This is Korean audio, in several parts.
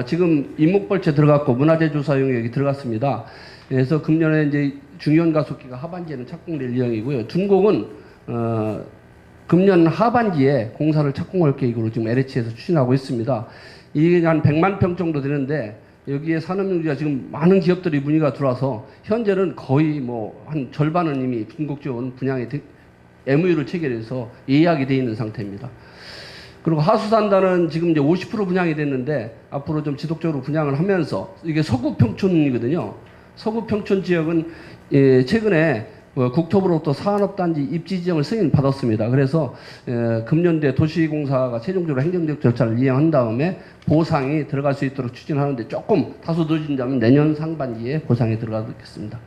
지금 임목벌채 들어갔고 문화재 조사 용역이 들어갔습니다. 그래서 금년에 이제 중요한 가속기가 하반기에는 착공될 예정이고요. 준공은 금년 하반기에 공사를 착공할 계획으로 지금 LH에서 추진하고 있습니다. 이게 한 100만 평 정도 되는데 여기에 산업용지가 지금 많은 기업들이 문의가 들어와서 현재는 거의 뭐 한 절반은 이미 중국지원 분양에 MOU를 체결해서 예약이 돼 있는 상태입니다. 그리고 하수산단은 지금 이제 50% 분양이 됐는데 앞으로 좀 지속적으로 분양을 하면서 이게 서구평촌이거든요. 서구평촌 지역은 최근에 국토부로부터 산업단지 입지 지정을 승인받았습니다. 그래서 금년도에 도시공사가 최종적으로 행정적 절차를 이행한 다음에 보상이 들어갈 수 있도록 추진하는데 조금 다소 늦어진다면 내년 상반기에 보상이 들어가겠습니다.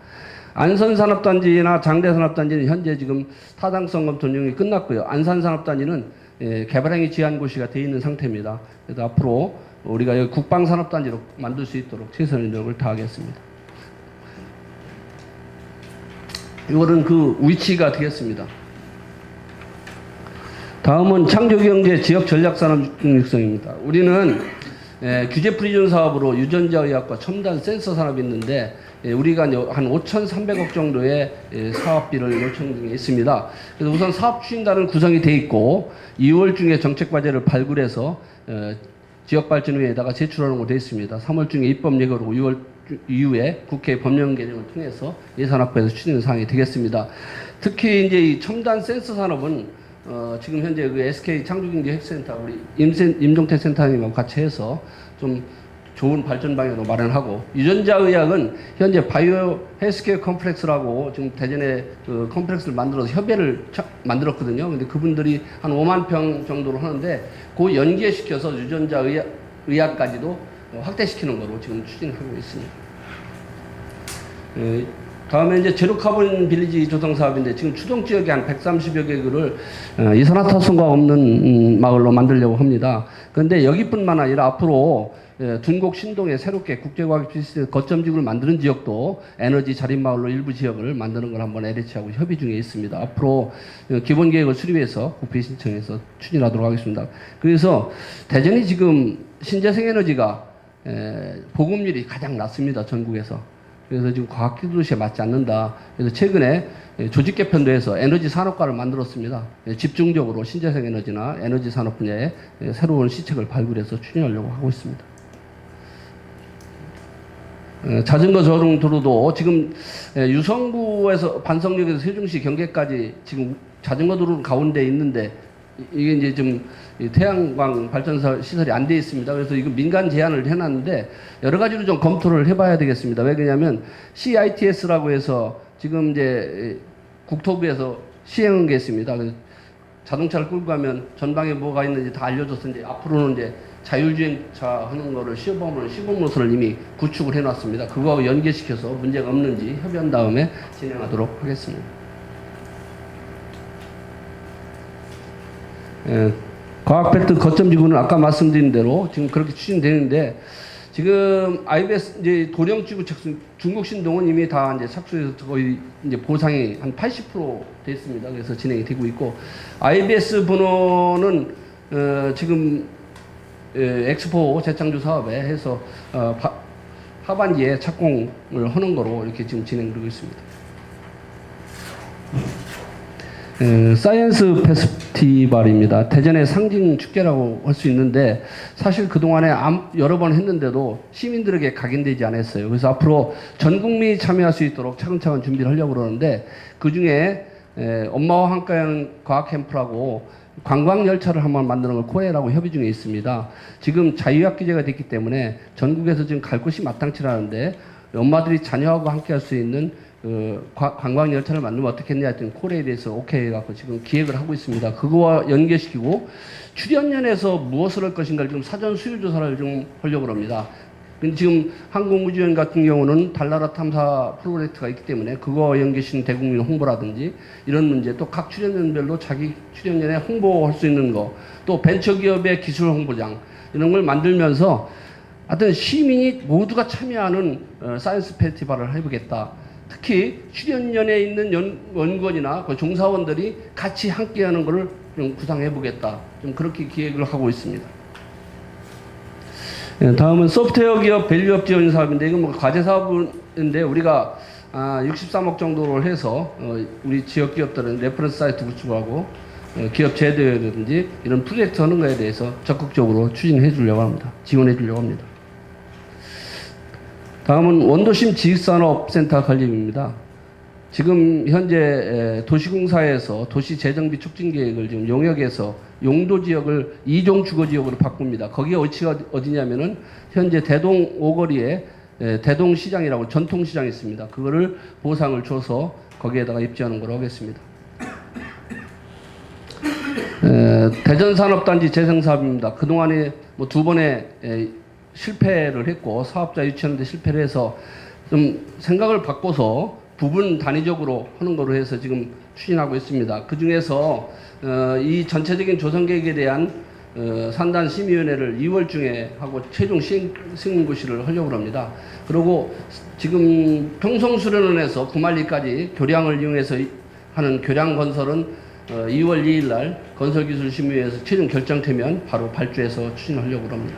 안선산업단지나 장대산업단지는 현재 지금 타당성 검토 운영이 끝났고요. 안산산업단지는 개발행위 제한고시가 되어 있는 상태입니다. 그래서 앞으로 우리가 여기 국방산업단지로 만들 수 있도록 최선의 노력을 다하겠습니다. 이거는 그 위치가 되겠습니다. 다음은 창조경제 지역 전략산업 육성입니다. 우리는 규제 프리존 사업으로 유전자 의학과 첨단 센서 산업이 있는데 우리가 한 5,300억 정도의 사업비를 요청 중에 있습니다. 그래서 우선 사업 추진단은 구성이 돼 있고 2월 중에 정책 과제를 발굴해서 지역발전위에다가 제출하는 걸로 되어 있습니다. 3월 중에 입법 예고로 6월 이후에 국회 법령 개정을 통해서 예산 확보해서 추진 사항이 되겠습니다. 특히 이제 이 첨단 센서 산업은 지금 현재 그 SK 창조경제 핵센터 우리 임종태 센터님하고 같이 해서 좀 좋은 발전 방향으로 마련하고 유전자 의학은 현재 바이오 헬스케어 컴플렉스라고 지금 대전에 그 컴플렉스를 만들어서 협회를 만들었거든요. 근데 그분들이 한 5만 평 정도로 하는데 그 연계시켜서 유전자 의학까지도 확대시키는 거로 지금 추진하고 있습니다. 다음에 이제 제로 카본 빌리지 조성 사업인데 지금 추동 지역에 한 130여 개구를 이산화탄소가 없는 마을로 만들려고 합니다. 그런데 여기뿐만 아니라 앞으로 둔곡 신동에 새롭게 국제과학 비슷 거점지구를 만드는 지역도 에너지 자립마을로 일부 지역을 만드는 걸 한번 LH하고 협의 중에 있습니다. 앞으로 기본계획을 수립해서 국회 신청해서 추진하도록 하겠습니다. 그래서 대전이 지금 신재생에너지가 보급률이 가장 낮습니다. 전국에서. 그래서 지금 과학기술도시에 맞지 않는다. 그래서 최근에 조직 개편도 해서 에너지 산업과를 만들었습니다. 집중적으로 신재생 에너지나 에너지 산업 분야에 새로운 시책을 발굴해서 추진하려고 하고 있습니다. 자전거 전용 도로도 지금 유성구에서 반석역에서 세종시 경계까지 지금 자전거 도로 가운데 있는데 이게 이제 좀 태양광 발전소 시설이 안 돼 있습니다. 그래서 이거 민간 제안을 해놨는데 여러 가지로 좀 검토를 해봐야 되겠습니다. 왜 그러냐면 CITS라고 해서 지금 이제 국토부에서 시행한 게 있습니다. 그래서 자동차를 끌고 가면 전방에 뭐가 있는지 다 알려줘서 이제 앞으로는 이제 자율주행차 하는 거를 시범 노선을 이미 구축을 해놨습니다. 그거하고 연계시켜서 문제가 없는지 협의한 다음에 진행하도록 하겠습니다. 과학벨트 거점지구는 아까 말씀드린 대로 지금 그렇게 추진되는데 지금 IBS 이제 도령지구 중국 신동은 이미 다 이제 착수해서 거의 이제 보상이 한 80% 됐습니다. 그래서 진행이 되고 있고 IBS 번호는 지금 엑스포 재창조 사업에 해서 하반기에 착공을 하는 거로 이렇게 지금 진행되고 있습니다. 사이언스 페스티벌입니다. 대전의 상징 축제라고 할 수 있는데 사실 그동안에 여러 번 했는데도 시민들에게 각인되지 않았어요. 그래서 앞으로 전 국민이 참여할 수 있도록 차근차근 준비를 하려고 그러는데 그중에 엄마와 함께하는 과학 캠프라고 관광 열차를 한번 만드는 걸 코레라고 협의 중에 있습니다. 지금 자유학 규제가 됐기 때문에 전국에서 지금 갈 곳이 마땅치 않은데 엄마들이 자녀하고 함께 할 수 있는 관광 열차를 만들면 어떻겠냐 했더니 코레에 대해서 오케이 해갖고 지금 기획을 하고 있습니다. 그거와 연계시키고 출연연에서 무엇을 할 것인가를 지금 사전 수요 조사를 좀 하려고 합니다. 근데 지금 항공우주연 같은 경우는 달나라 탐사 프로젝트가 있기 때문에 그거와 연계시킨 대국민 홍보라든지 이런 문제, 또 각 출연연별로 자기 출연연에 홍보할 수 있는 거, 또 벤처기업의 기술 홍보장 이런 걸 만들면서 하여튼 시민이 모두가 참여하는 사이언스 페스티벌을 해보겠다. 특히 출연연에 있는 연구원이나 그 종사원들이 같이 함께하는 것을 좀 구상해보겠다. 좀 그렇게 기획을 하고 있습니다. 다음은 소프트웨어 기업 밸류업 지원 사업인데, 이건 뭐 과제 사업인데, 우리가 63억 정도를 해서 우리 지역 기업들은 레퍼런스 사이트 구축하고 기업 제도라든지 이런 프로젝트 하는 거에 대해서 적극적으로 추진해 주려고 합니다. 지원해 주려고 합니다. 다음은 원도심 지식산업센터 건립입니다. 지금 현재 도시공사에서 도시 재정비 촉진 계획을 지금 용역에서 용도 지역을 2종 주거 지역으로 바꿉니다. 거기에 위치가 어디냐면은 현재 대동 오거리에 대동시장이라고 전통시장이 있습니다. 그거를 보상을 줘서 거기에다가 입지하는 걸로 하겠습니다. 대전산업단지 재생사업입니다. 그동안에 뭐 2번의 실패를 했고 사업자 유치하는데 실패를 해서 좀 생각을 바꿔서 부분 단위적으로 하는 거로 해서 지금 추진하고 있습니다. 그 중에서 이 전체적인 조성 계획에 대한 산단 심의위원회를 2월 중에 하고 최종 승인고시를 하려고 합니다. 그리고 지금 평성수련원에서 구만리까지 교량을 이용해서 하는 교량 건설은 2월 2일 날 건설기술심의회에서 최종 결정되면 바로 발주해서 추진하려고 합니다.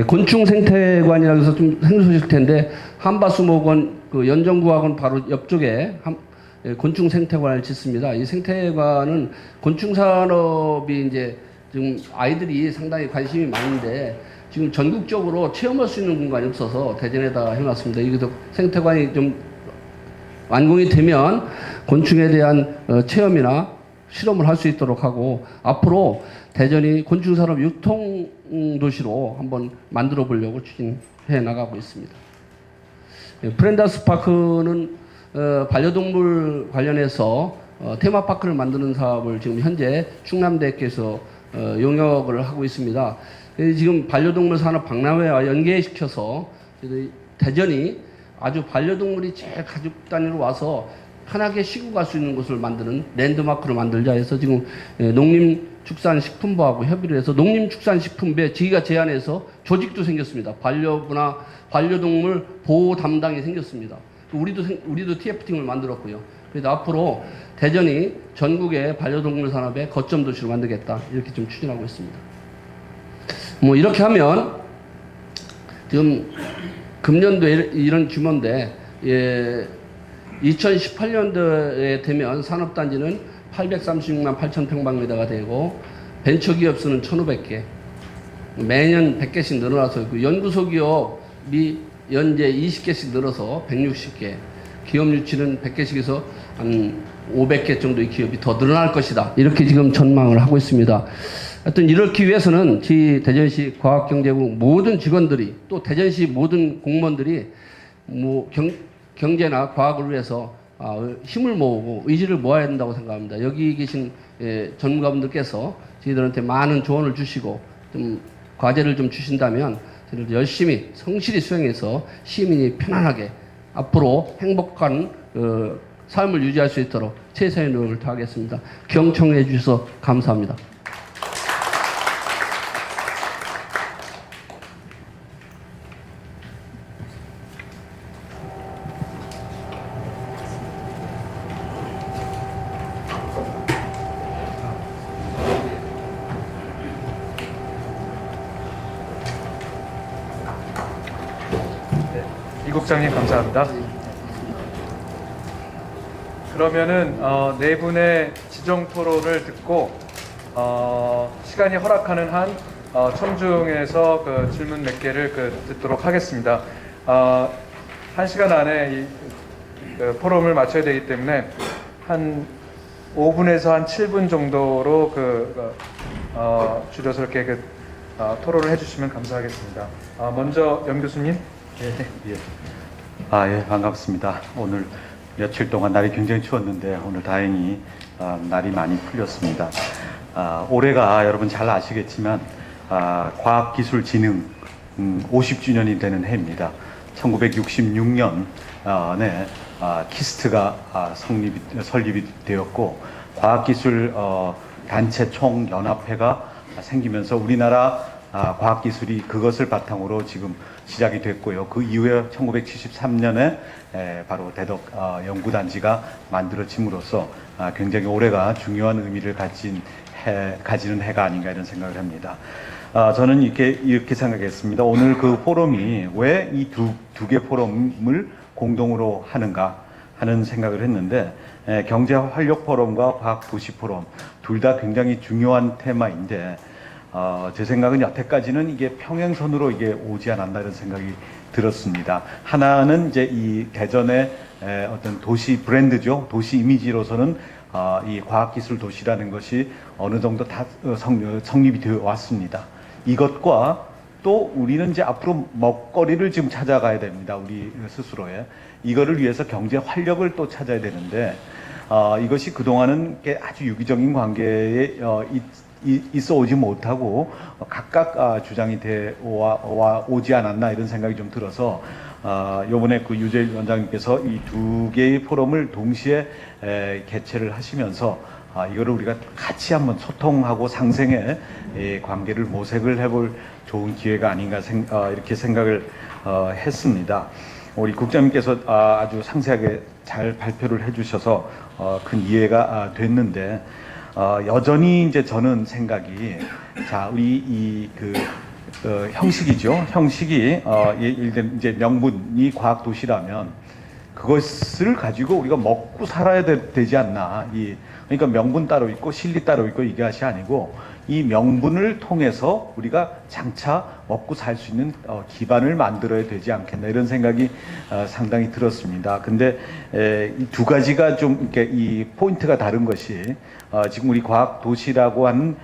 곤충생태관이라고 해서 좀 생소하실 텐데, 한바수목원 그 연정구학원 바로 옆쪽에 곤충생태관을 짓습니다. 이 생태관은 곤충산업이 이제 지금 아이들이 상당히 관심이 많은데 지금 전국적으로 체험할 수 있는 공간이 없어서 대전에다 해놨습니다. 이것도 생태관이 좀 완공이 되면 곤충에 대한 체험이나 실험을 할 수 있도록 하고, 앞으로 대전이 곤충산업 유통도시로 한번 만들어 보려고 추진해 나가고 있습니다. 프렌다스 파크는 반려동물 관련해서 테마파크를 만드는 사업을 지금 현재 충남대학교에서 용역을 하고 있습니다. 지금 반려동물 산업 박람회와 연계시켜서 대전이 아주 반려동물이 제일 가족 단위로 와서 편하게 쉬고 갈 수 있는 곳을 만드는 랜드마크를 만들자 해서 지금 농림축산식품부하고 협의를 해서 농림축산식품부에 저희가 제안해서 조직도 생겼습니다. 반려동물 보호 담당이 생겼습니다. 우리도 TF팀을 만들었고요. 그래서 앞으로 대전이 전국의 반려동물 산업의 거점 도시로 만들겠다, 이렇게 좀 추진하고 있습니다. 뭐 이렇게 하면 지금 금년도에 이런 규모인데 2018년도에 되면 산업단지는 836만 8천 평방미터가 되고 벤처기업 수는 1,500개, 매년 100개씩 늘어나서 그 연구소 기업이 연재 20개씩 늘어서 160개, 기업 유치는 100개씩에서 한 500개 정도의 기업이 더 늘어날 것이다, 이렇게 지금 전망을 하고 있습니다. 하여튼 이렇기 위해서는 저희 대전시 과학경제국 모든 직원들이, 또 대전시 모든 공무원들이 뭐 경제나 과학을 위해서 힘을 모으고 의지를 모아야 된다고 생각합니다. 여기 계신 전문가분들께서 저희들한테 많은 조언을 주시고 좀 과제를 좀 주신다면 저희들 열심히 성실히 수행해서 시민이 편안하게 앞으로 행복한 삶을 유지할 수 있도록 최선의 노력을 다하겠습니다. 경청해 주셔서 감사합니다. 이 국장님 감사합니다. 그러면은 네 분의 지정 토론을 듣고 시간이 허락하는 한 청중에서 그 질문 몇 개를 듣도록 하겠습니다. 1시간 안에 그 포럼을 마쳐야 되기 때문에 한 5분에서 한 7분 정도로 줄여서 이렇게 토론을 해주시면 감사하겠습니다. 먼저 연 교수님. 예. 예, 반갑습니다. 오늘 며칠 동안 날이 굉장히 추웠는데 오늘 다행히 날이 많이 풀렸습니다. 올해가 여러분 잘 아시겠지만 과학기술진흥 50주년이 되는 해입니다. 1966년에 키스트가 설립이 되었고 과학기술 단체 총연합회가 생기면서 우리나라 과학기술이 그것을 바탕으로 지금 시작이 됐고요. 그 이후에 1973년에 바로 대덕 연구단지가 만들어짐으로써 굉장히 올해가 중요한 의미를 가지는 해가 아닌가 이런 생각을 합니다. 저는 이렇게 생각했습니다. 오늘 그 포럼이 왜 이 두 개 포럼을 공동으로 하는가 하는 생각을 했는데, 경제 활력 포럼과 과학 도시 포럼 둘 다 굉장히 중요한 테마인데, 제 생각은 여태까지는 이게 평행선으로 이게 오지 않았나 이런 생각이 들었습니다. 하나는 이제 이 대전의 어떤 도시 브랜드죠. 도시 이미지로서는 이 과학기술 도시라는 것이 어느 정도 다 성립이 되어 왔습니다. 이것과 또 우리는 이제 앞으로 먹거리를 지금 찾아가야 됩니다. 우리 스스로에. 이거를 위해서 경제 활력을 또 찾아야 되는데, 이것이 그동안은 아주 유기적인 관계에 있어 오지 못하고 각각 주장이 오지 않았나 이런 생각이 좀 들어서, 요번에 그 유재일 위원장님께서 이 두 개의 포럼을 동시에 개최를 하시면서 이거를 우리가 같이 한번 소통하고 상생의 관계를 모색을 해볼 좋은 기회가 아닌가 이렇게 생각을 했습니다. 우리 국장님께서 아주 상세하게 잘 발표를 해주셔서 큰 이해가 됐는데, 여전히 이제 저는 생각이, 자, 우리 형식이죠. 형식이 예를 들면 이제 명분이 과학 도시라면 그것을 가지고 우리가 먹고 살아야 되지 않나. 그러니까 명분 따로 있고 실리 따로 있고 이게 것이 아니고, 이 명분을 통해서 우리가 장차 먹고 살 수 있는 기반을 만들어야 되지 않겠나 이런 생각이 상당히 들었습니다. 근데 이 두 가지가 좀 이렇게 이 포인트가 다른 것이, 지금 우리 과학 도시라고 하는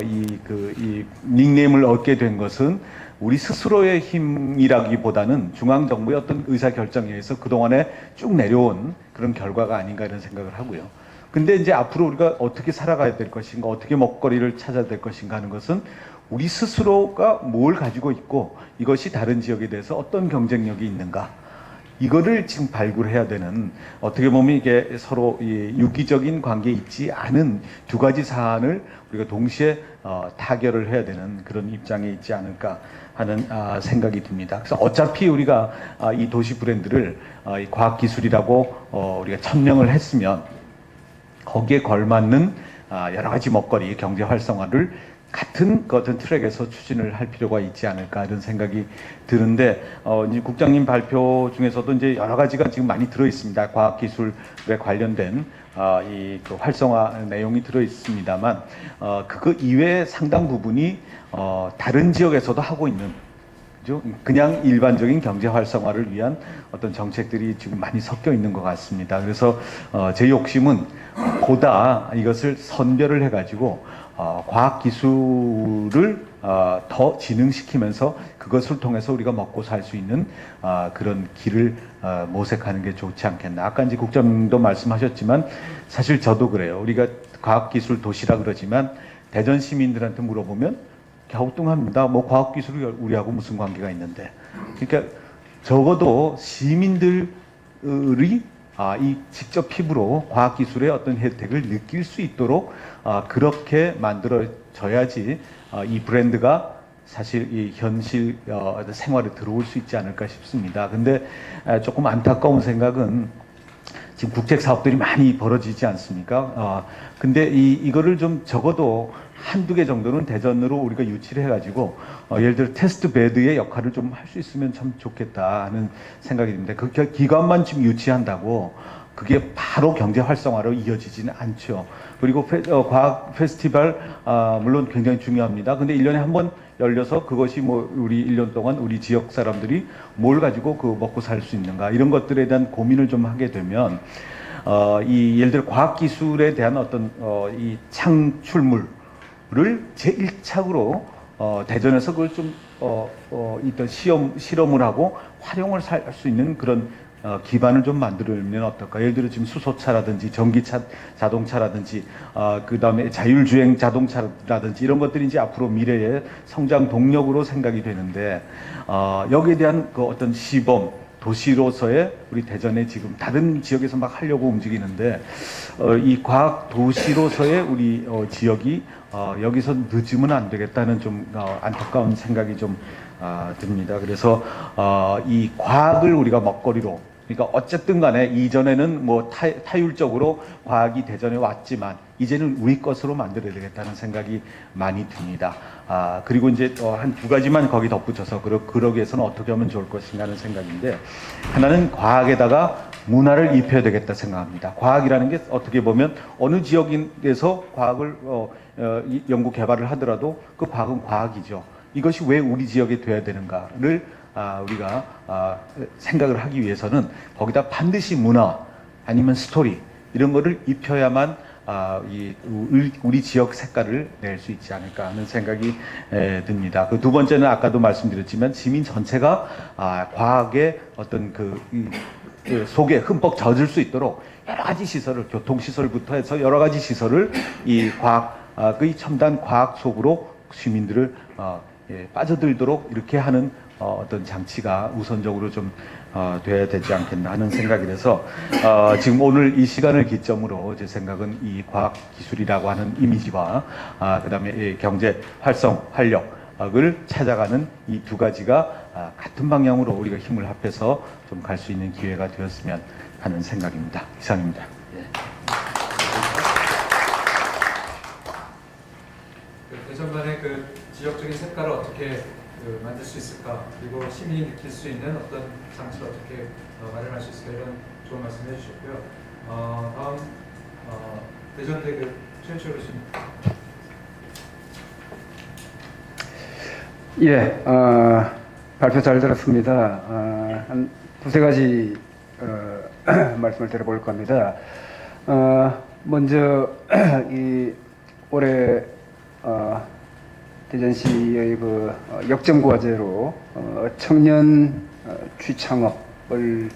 이 닉네임을 얻게 된 것은 우리 스스로의 힘이라기보다는 중앙정부의 어떤 의사결정에 의해서 그동안에 쭉 내려온 그런 결과가 아닌가 이런 생각을 하고요. 근데 이제 앞으로 우리가 어떻게 살아가야 될 것인가, 어떻게 먹거리를 찾아야 될 것인가 하는 것은 우리 스스로가 뭘 가지고 있고 이것이 다른 지역에 대해서 어떤 경쟁력이 있는가, 이거를 지금 발굴해야 되는, 어떻게 보면 이게 서로 유기적인 관계에 있지 않은 두 가지 사안을 우리가 동시에 타결을 해야 되는 그런 입장에 있지 않을까 하는 생각이 듭니다. 그래서 어차피 우리가 이 도시 브랜드를 이 과학기술이라고 우리가 천명을 했으면 거기에 걸맞는 여러 가지 먹거리, 경제 활성화를 같은 트랙에서 추진을 할 필요가 있지 않을까 이런 생각이 드는데, 이제 국장님 발표 중에서도 이제 여러 가지가 지금 많이 들어 있습니다. 과학기술에 관련된 그 활성화 내용이 들어 있습니다만, 그거 이외에 상당 부분이 다른 지역에서도 하고 있는, 그냥 일반적인 경제 활성화를 위한 어떤 정책들이 지금 많이 섞여 있는 것 같습니다. 그래서 제 욕심은 보다 이것을 선별을 해가지고 과학 기술을 더 진흥시키면서 그것을 통해서 우리가 먹고 살 수 있는 그런 길을 모색하는 게 좋지 않겠나. 아까 이제 국장님도 말씀하셨지만 사실 저도 그래요. 우리가 과학기술 도시라 그러지만 대전 시민들한테 물어보면 갸우뚱합니다. 뭐 과학기술이 우리하고 무슨 관계가 있는데. 그러니까 적어도 시민들이 이 직접 피부로 과학기술의 어떤 혜택을 느낄 수 있도록 그렇게 만들어져야지 이 브랜드가 사실 이 현실 생활에 들어올 수 있지 않을까 싶습니다. 근데 조금 안타까운 생각은 지금 국책 사업들이 많이 벌어지지 않습니까? 근데 이거를 좀 적어도 한두 개 정도는 대전으로 우리가 유치를 해가지고 예를 들어 테스트 베드의 역할을 좀 할 수 있으면 참 좋겠다 하는 생각이 듭니다. 그 기관만 지금 유치한다고 그게 바로 경제 활성화로 이어지지는 않죠. 그리고 과학 페스티벌 물론 굉장히 중요합니다. 근데 1년에 한 번 열려서 그것이 뭐 우리 1년 동안 우리 지역 사람들이 뭘 가지고 그 먹고 살 수 있는가 이런 것들에 대한 고민을 좀 하게 되면 이 예를 들어 과학 기술에 대한 어떤 이 창출물을 제1착으로 대전에서 그걸 좀 일단 실험을 하고 활용을 할 수 있는 그런 기반을 좀 만들면 어떨까? 예를 들어 지금 수소차라든지 전기차, 자동차라든지 그 다음에 자율주행 자동차라든지 이런 것들이 이제 앞으로 미래의 성장 동력으로 생각이 되는데 여기에 대한 그 어떤 시범 도시로서의 우리 대전에 지금 다른 지역에서 막 하려고 움직이는데 이 과학 도시로서의 우리 지역이 여기서 늦으면 안 되겠다는 좀 안타까운 생각이 좀 듭니다. 그래서 이 과학을 우리가 먹거리로, 그러니까 어쨌든 간에 이전에는 뭐 타율적으로 과학이 대전에 왔지만 이제는 우리 것으로 만들어야 되겠다는 생각이 많이 듭니다. 그리고 이제 한 두 가지만 거기 덧붙여서 그러기 위해서는 어떻게 하면 좋을 것인가 하는 생각인데, 하나는 과학에다가 문화를 입혀야 되겠다 생각합니다. 과학이라는 게 어떻게 보면 어느 지역에서 과학을 연구 개발을 하더라도 그 과학은 과학이죠. 이것이 왜 우리 지역에 돼야 되는가를 우리가 생각을 하기 위해서는 거기다 반드시 문화 아니면 스토리 이런 거를 입혀야만 우리 지역 색깔을 낼 수 있지 않을까 하는 생각이 듭니다. 그 두 번째는 아까도 말씀드렸지만 시민 전체가 과학의 어떤 그 속에 흠뻑 젖을 수 있도록 여러 가지 시설을, 교통시설부터 해서 여러 가지 시설을 이 과학의 첨단 과학 속으로 시민들을 빠져들도록 이렇게 하는 어떤 장치가 우선적으로 좀 돼야 되지 않겠나 하는 생각이 돼서 지금 오늘 이 시간을 기점으로 제 생각은 이 과학 기술이라고 하는 이미지와 그다음에 이 경제 활성 활력을 찾아가는 이 두 가지가 같은 방향으로 우리가 힘을 합해서 좀 갈 수 있는 기회가 되었으면 하는 생각입니다. 이상입니다. 대전반의 그 지역적인 색깔을 어떻게 만들 수 있을까, 그리고 시민이 느낄 수 있는 어떤 장치를 어떻게 마련할 수 있을까, 이런 좋은 말씀 해주셨고요. 다음 대전대 최현철 교수님. 예, 발표 잘 들었습니다. 한 두세 가지 말씀을 드려볼 겁니다. 먼저 이 올해 대전시의 그 역점 과제로 청년 취창업을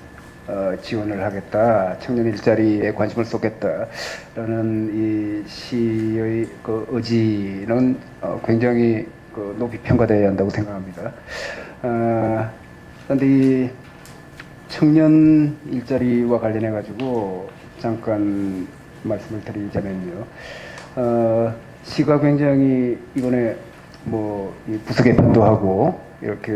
지원을 하겠다, 청년 일자리에 관심을 쏟겠다라는 이 시의 그 의지는 굉장히 그 높이 평가되어야 한다고 생각합니다. 그런데 이 청년 일자리와 관련해 가지고 잠깐 말씀을 드리자면요. 시가 굉장히 이번에 이 부서 개편도 하고 이렇게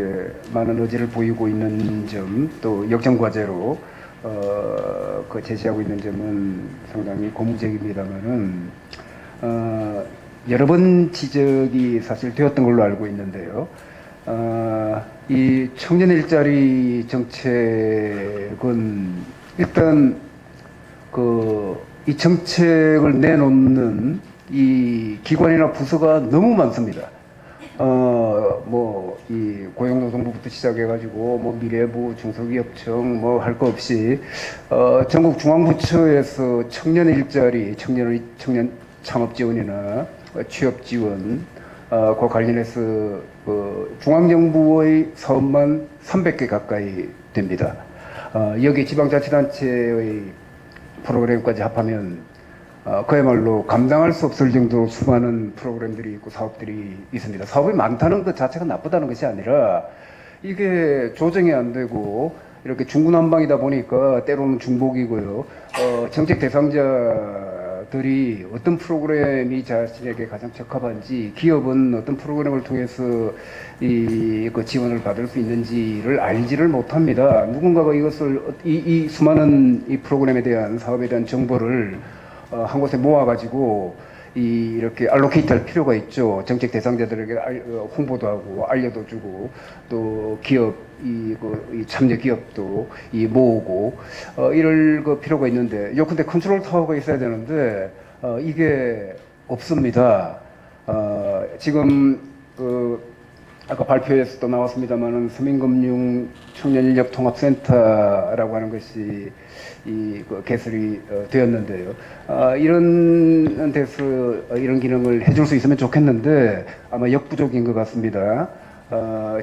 많은 의지를 보이고 있는 점, 또 역점 과제로 그 제시하고 있는 점은 상당히 고무적입니다만은 여러 번 지적이 사실 되었던 걸로 알고 있는데요. 이 청년 일자리 정책은 일단 이 정책을 내놓는 이 기관이나 부서가 너무 많습니다. 이 고용노동부부터 시작해가지고 미래부, 중소기업청 할 거 없이 전국 중앙부처에서 청년 일자리, 청년 창업 지원이나 취업 지원, 그 관련해서 중앙정부의 사업만 300개 가까이 됩니다. 여기 지방자치단체의 프로그램까지 합하면 그야말로 감당할 수 없을 정도로 수많은 프로그램들이 있고 사업들이 있습니다. 사업이 많다는 것 자체가 나쁘다는 것이 아니라 이게 조정이 안 되고 이렇게 중구난방이다 보니까 때로는 중복이고요. 정책 대상자들이 어떤 프로그램이 자신에게 가장 적합한지, 기업은 어떤 프로그램을 통해서 그 지원을 받을 수 있는지를 알지를 못합니다. 누군가가 이것을 이 수많은 이 프로그램에 대한, 사업에 대한 정보를 한 곳에 모아가지고 이렇게 알로케이트 할 필요가 있죠. 정책 대상자들에게 홍보도 하고 알려도 주고, 또 기업, 이 참여 기업도 모으고 이럴 그 필요가 있는데, 요컨대 컨트롤 타워가 있어야 되는데 이게 없습니다. 지금 아까 발표에서도 나왔습니다만은 서민금융 청년인력통합센터라고 하는 것이 개설이 되었는데요. 이런 데서 이런 기능을 해줄 수 있으면 좋겠는데 아마 역부족인 것 같습니다.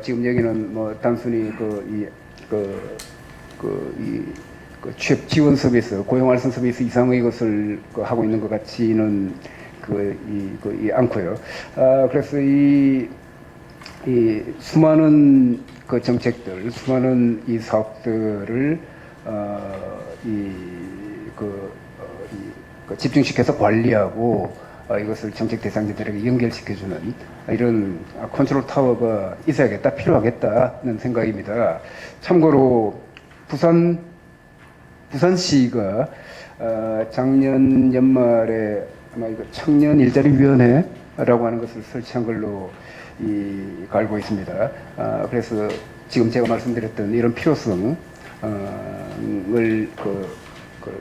지금 여기는 단순히 취업 지원 서비스, 고용 활성 서비스 이상의 것을 하고 있는 것 같지는 않고요. 그래서 이 수많은 그 정책들, 수많은 이 사업들을 집중시켜서 관리하고 이것을 정책 대상자들에게 연결시켜주는 이런 컨트롤 타워가 있어야겠다, 필요하겠다는 생각입니다. 참고로 부산시가 작년 연말에 아마 이거 청년 일자리 위원회라고 하는 것을 설치한 걸로 알고 있습니다. 그래서 지금 제가 말씀드렸던 이런 필요성을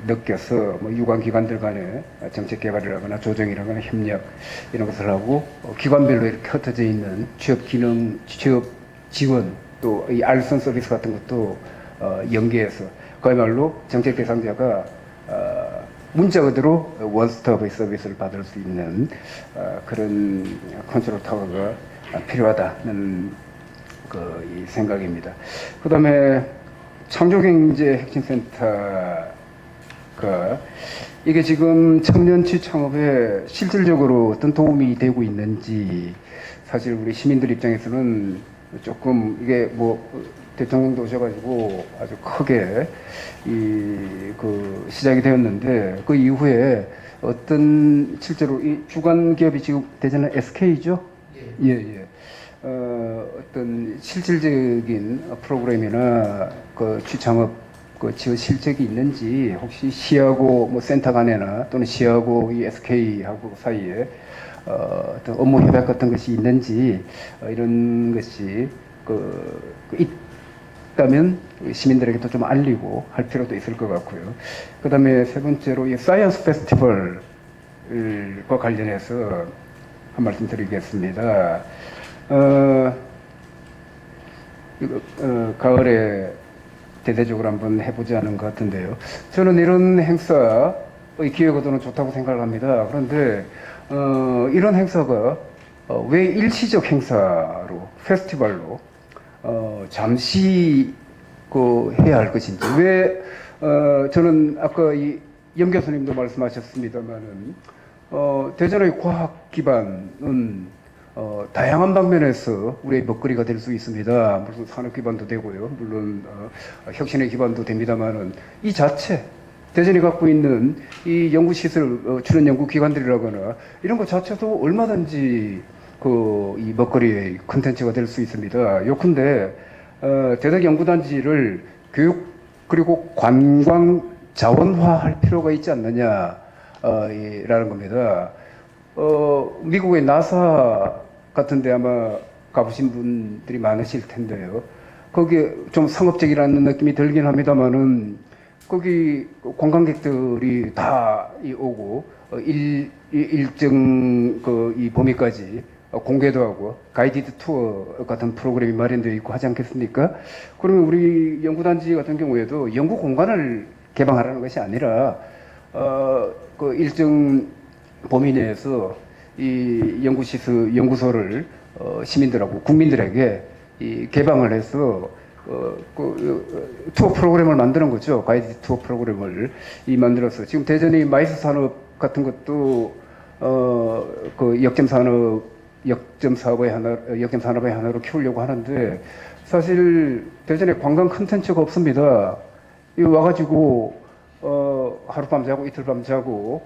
느껴서 뭐 유관 기관들 간의 정책 개발이라거나 조정이라거나 협력 이런 것을 하고 기관별로 이렇게 흩어져 있는 취업 기능, 취업 지원 또 이 알선 서비스 같은 것도 연계해서 그야말로 정책 대상자가 문자 그대로 원스톱의 서비스를 받을 수 있는 그런 컨트롤 타워가 필요하다는 이 생각입니다. 그 다음에 창조경제 핵심센터가 이게 지금 청년취 창업에 실질적으로 어떤 도움이 되고 있는지 사실 우리 시민들 입장에서는 조금 이게 뭐 대통령도 오셔가지고 아주 크게 시작이 되었는데 그 이후에 어떤 실제로 이 주관 기업이 지금 대전은 SK죠? 예. 어떤 실질적인 프로그램이나 그 취창업 지원 실적이 있는지 혹시 시하고 뭐 센터 간에나 또는 시하고 이 SK하고 사이에 어떤 업무 협약 같은 것이 있는지 이런 것이 있다면 시민들에게도 좀 알리고 할 필요도 있을 것 같고요. 그 다음에 세 번째로 이 사이언스 페스티벌과 관련해서 한 말씀 드리겠습니다. 가을에 대대적으로 한번 해보지 않은 것 같은데요. 저는 이런 행사의 기획의도는 좋다고 생각을 합니다. 그런데 이런 행사가 왜 일시적 행사로 페스티벌로 잠시 해야 할 것인지 왜 저는 아까 염 교수님도 말씀하셨습니다만은 대전의 과학 기반은 다양한 방면에서 우리의 먹거리가 될 수 있습니다. 무슨 산업 기반도 되고요. 물론 혁신의 기반도 됩니다만은 이 자체 대전이 갖고 있는 이 연구시설, 출연 연구기관들이라거나 이런 것 자체도 얼마든지 이 먹거리의 콘텐츠가 될 수 있습니다. 요컨대 대덕 연구단지를 교육 그리고 관광 자원화할 필요가 있지 않느냐 라는 겁니다. 미국의 나사 같은데 아마 가보신 분들이 많으실 텐데요. 거기에 좀 상업적이라는 느낌이 들긴 합니다만은 거기 관광객들이 다 오고 일정 이 범위까지 공개도 하고 가이디드 투어 같은 프로그램이 마련되어 있고 하지 않겠습니까? 그러면 우리 연구단지 같은 경우에도 연구 공간을 개방하라는 것이 아니라 일정 범위 내에서 이 연구소를 시민들하고 국민들에게 개방을 해서 투어 프로그램을 만드는 거죠. 가이드 투어 프로그램을 만들어서 지금 대전이 마이스 산업 같은 것도 역점 산업의 하나로 키우려고 하는데 사실 대전에 관광 컨텐츠가 없습니다. 이 와가지고 하룻밤 자고 이틀밤 자고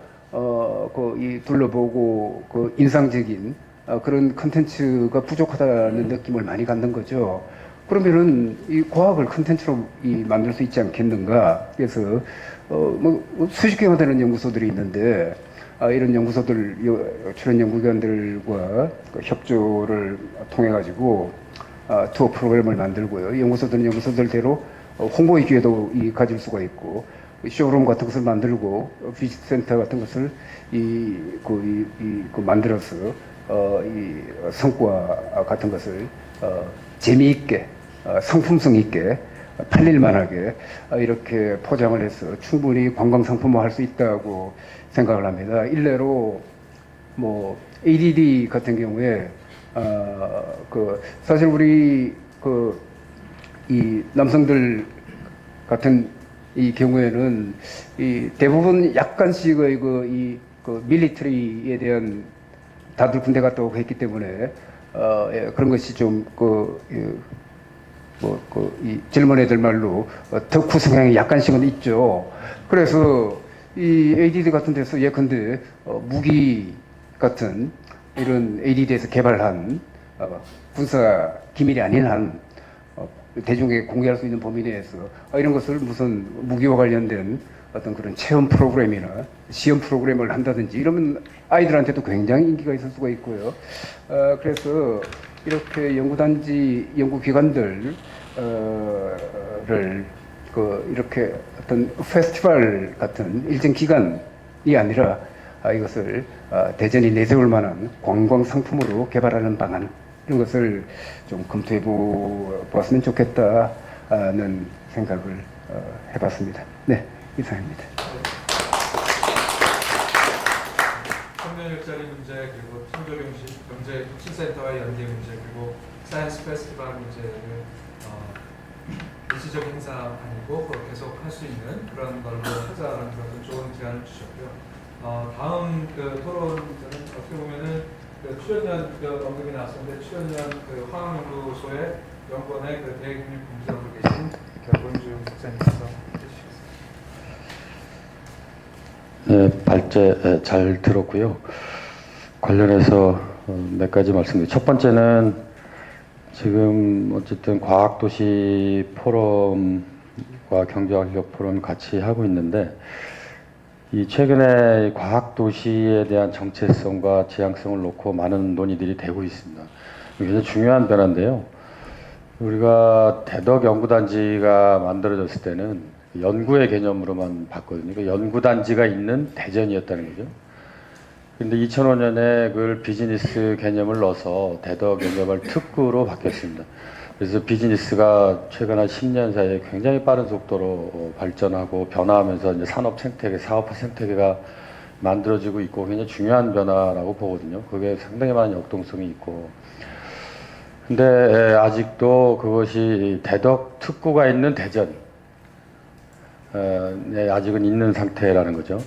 둘러보고 인상적인 그런 컨텐츠가 부족하다는 느낌을 많이 갖는 거죠. 그러면은 이 과학을 컨텐츠로 만들 수 있지 않겠는가? 그래서 수십 개가 되는 연구소들이 있는데 이런 연구소들 출연 연구기관들과 협조를 통해 가지고 투어 프로그램을 만들고요. 연구소들은 연구소들대로 홍보의 기회도 가질 수가 있고 쇼룸 같은 것을 만들고 비즈니스 센터 같은 것을 만들어서 성과 같은 것을 재미있게 상품성 있게 팔릴만하게 이렇게 포장을 해서 충분히 관광 상품화할 수 있다고 생각을 합니다. 일례로 뭐 ADD 같은 경우에 사실 우리 이 남성들 같은 이 경우에는 대부분 약간씩의 밀리터리에 대한 다들 군대 갔다 오고 했기 때문에 그런 것이 좀 이 젊은 애들 말로 덕후 성향이 약간씩은 있죠. 그래서 이 ADD 같은 데서 예컨대 무기 같은 이런 ADD에서 개발한 군사 기밀이 아닌 한 대중에게 공개할 수 있는 범위 내에서 이런 것을 무슨 무기와 관련된 어떤 그런 체험 프로그램이나 시험 프로그램을 한다든지 이러면 아이들한테도 굉장히 인기가 있을 수가 있고요. 그래서 이렇게 연구단지, 연구기관들 를 이렇게 어떤 페스티벌 같은 일정 기간이 아니라 이것을 대전이 내세울 만한 관광 상품으로 개발하는 방안 이런 것을 좀 검토해 보았으면 좋겠다는 생각을 해봤습니다. 네, 이상입니다. 청년 일자리 문제, 그리고 창조경제 혁신센터와의 연계 문제, 그리고 사이언스 페스티벌 문제를 일시적인 행사 아니고 계속 할 수 있는 그런 걸로 하자라는 그런 좋은 기안을 주셨고요. 다음 토론은 어떻게 보면은 출연연 언급이 나왔었는데 출연연 화학연구소의 연구원의 대행님 공무원으로 계신 권지웅 박사님께서 해주시겠습니다. 네, 발제 잘 들었고요. 관련해서 몇 가지 말씀드립니다. 첫 번째는 지금 어쨌든 과학도시 포럼과 경제활력 포럼 같이 하고 있는데 이 최근에 과학도시에 대한 정체성과 지향성을 놓고 많은 논의들이 되고 있습니다. 굉장히 중요한 변화인데요. 우리가 대덕 연구단지가 만들어졌을 때는 연구의 개념으로만 봤거든요. 그 연구단지가 있는 대전이었다는 거죠. 근데 2005년에 그걸 비즈니스 개념을 넣어서 대덕 연구개발 특구로 바뀌었습니다. 그래서 비즈니스가 최근 한 10년 사이에 굉장히 빠른 속도로 발전하고 변화하면서 이제 산업 생태계, 사업화 생태계가 만들어지고 있고 굉장히 중요한 변화라고 보거든요. 그게 상당히 많은 역동성이 있고. 근데 아직도 그것이 대덕 특구가 있는 대전, 아직은 있는 상태라는 거죠.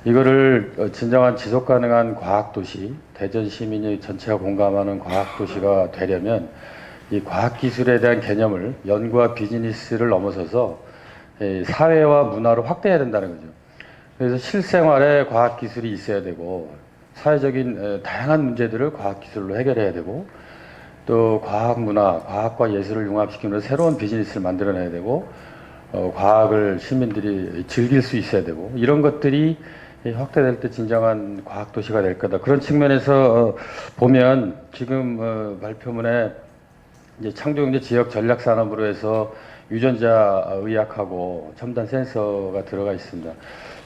이거를 진정한 지속 가능한 과학도시, 대전 시민이 전체가 공감하는 과학도시가 되려면 이 과학기술에 대한 개념을 연구와 비즈니스를 넘어서서 사회와 문화로 확대해야 된다는 거죠. 그래서 실생활에 과학기술이 있어야 되고 사회적인 다양한 문제들을 과학기술로 해결해야 되고 또 과학문화, 과학과 예술을 융합시키면서 새로운 비즈니스를 만들어내야 되고 과학을 시민들이 즐길 수 있어야 되고 이런 것들이 확대될 때 진정한 과학도시가 될 거다. 그런 측면에서 보면 지금 발표문에 이제 창조경제 지역 전략 산업으로 해서 유전자 의학하고 첨단 센서가 들어가 있습니다.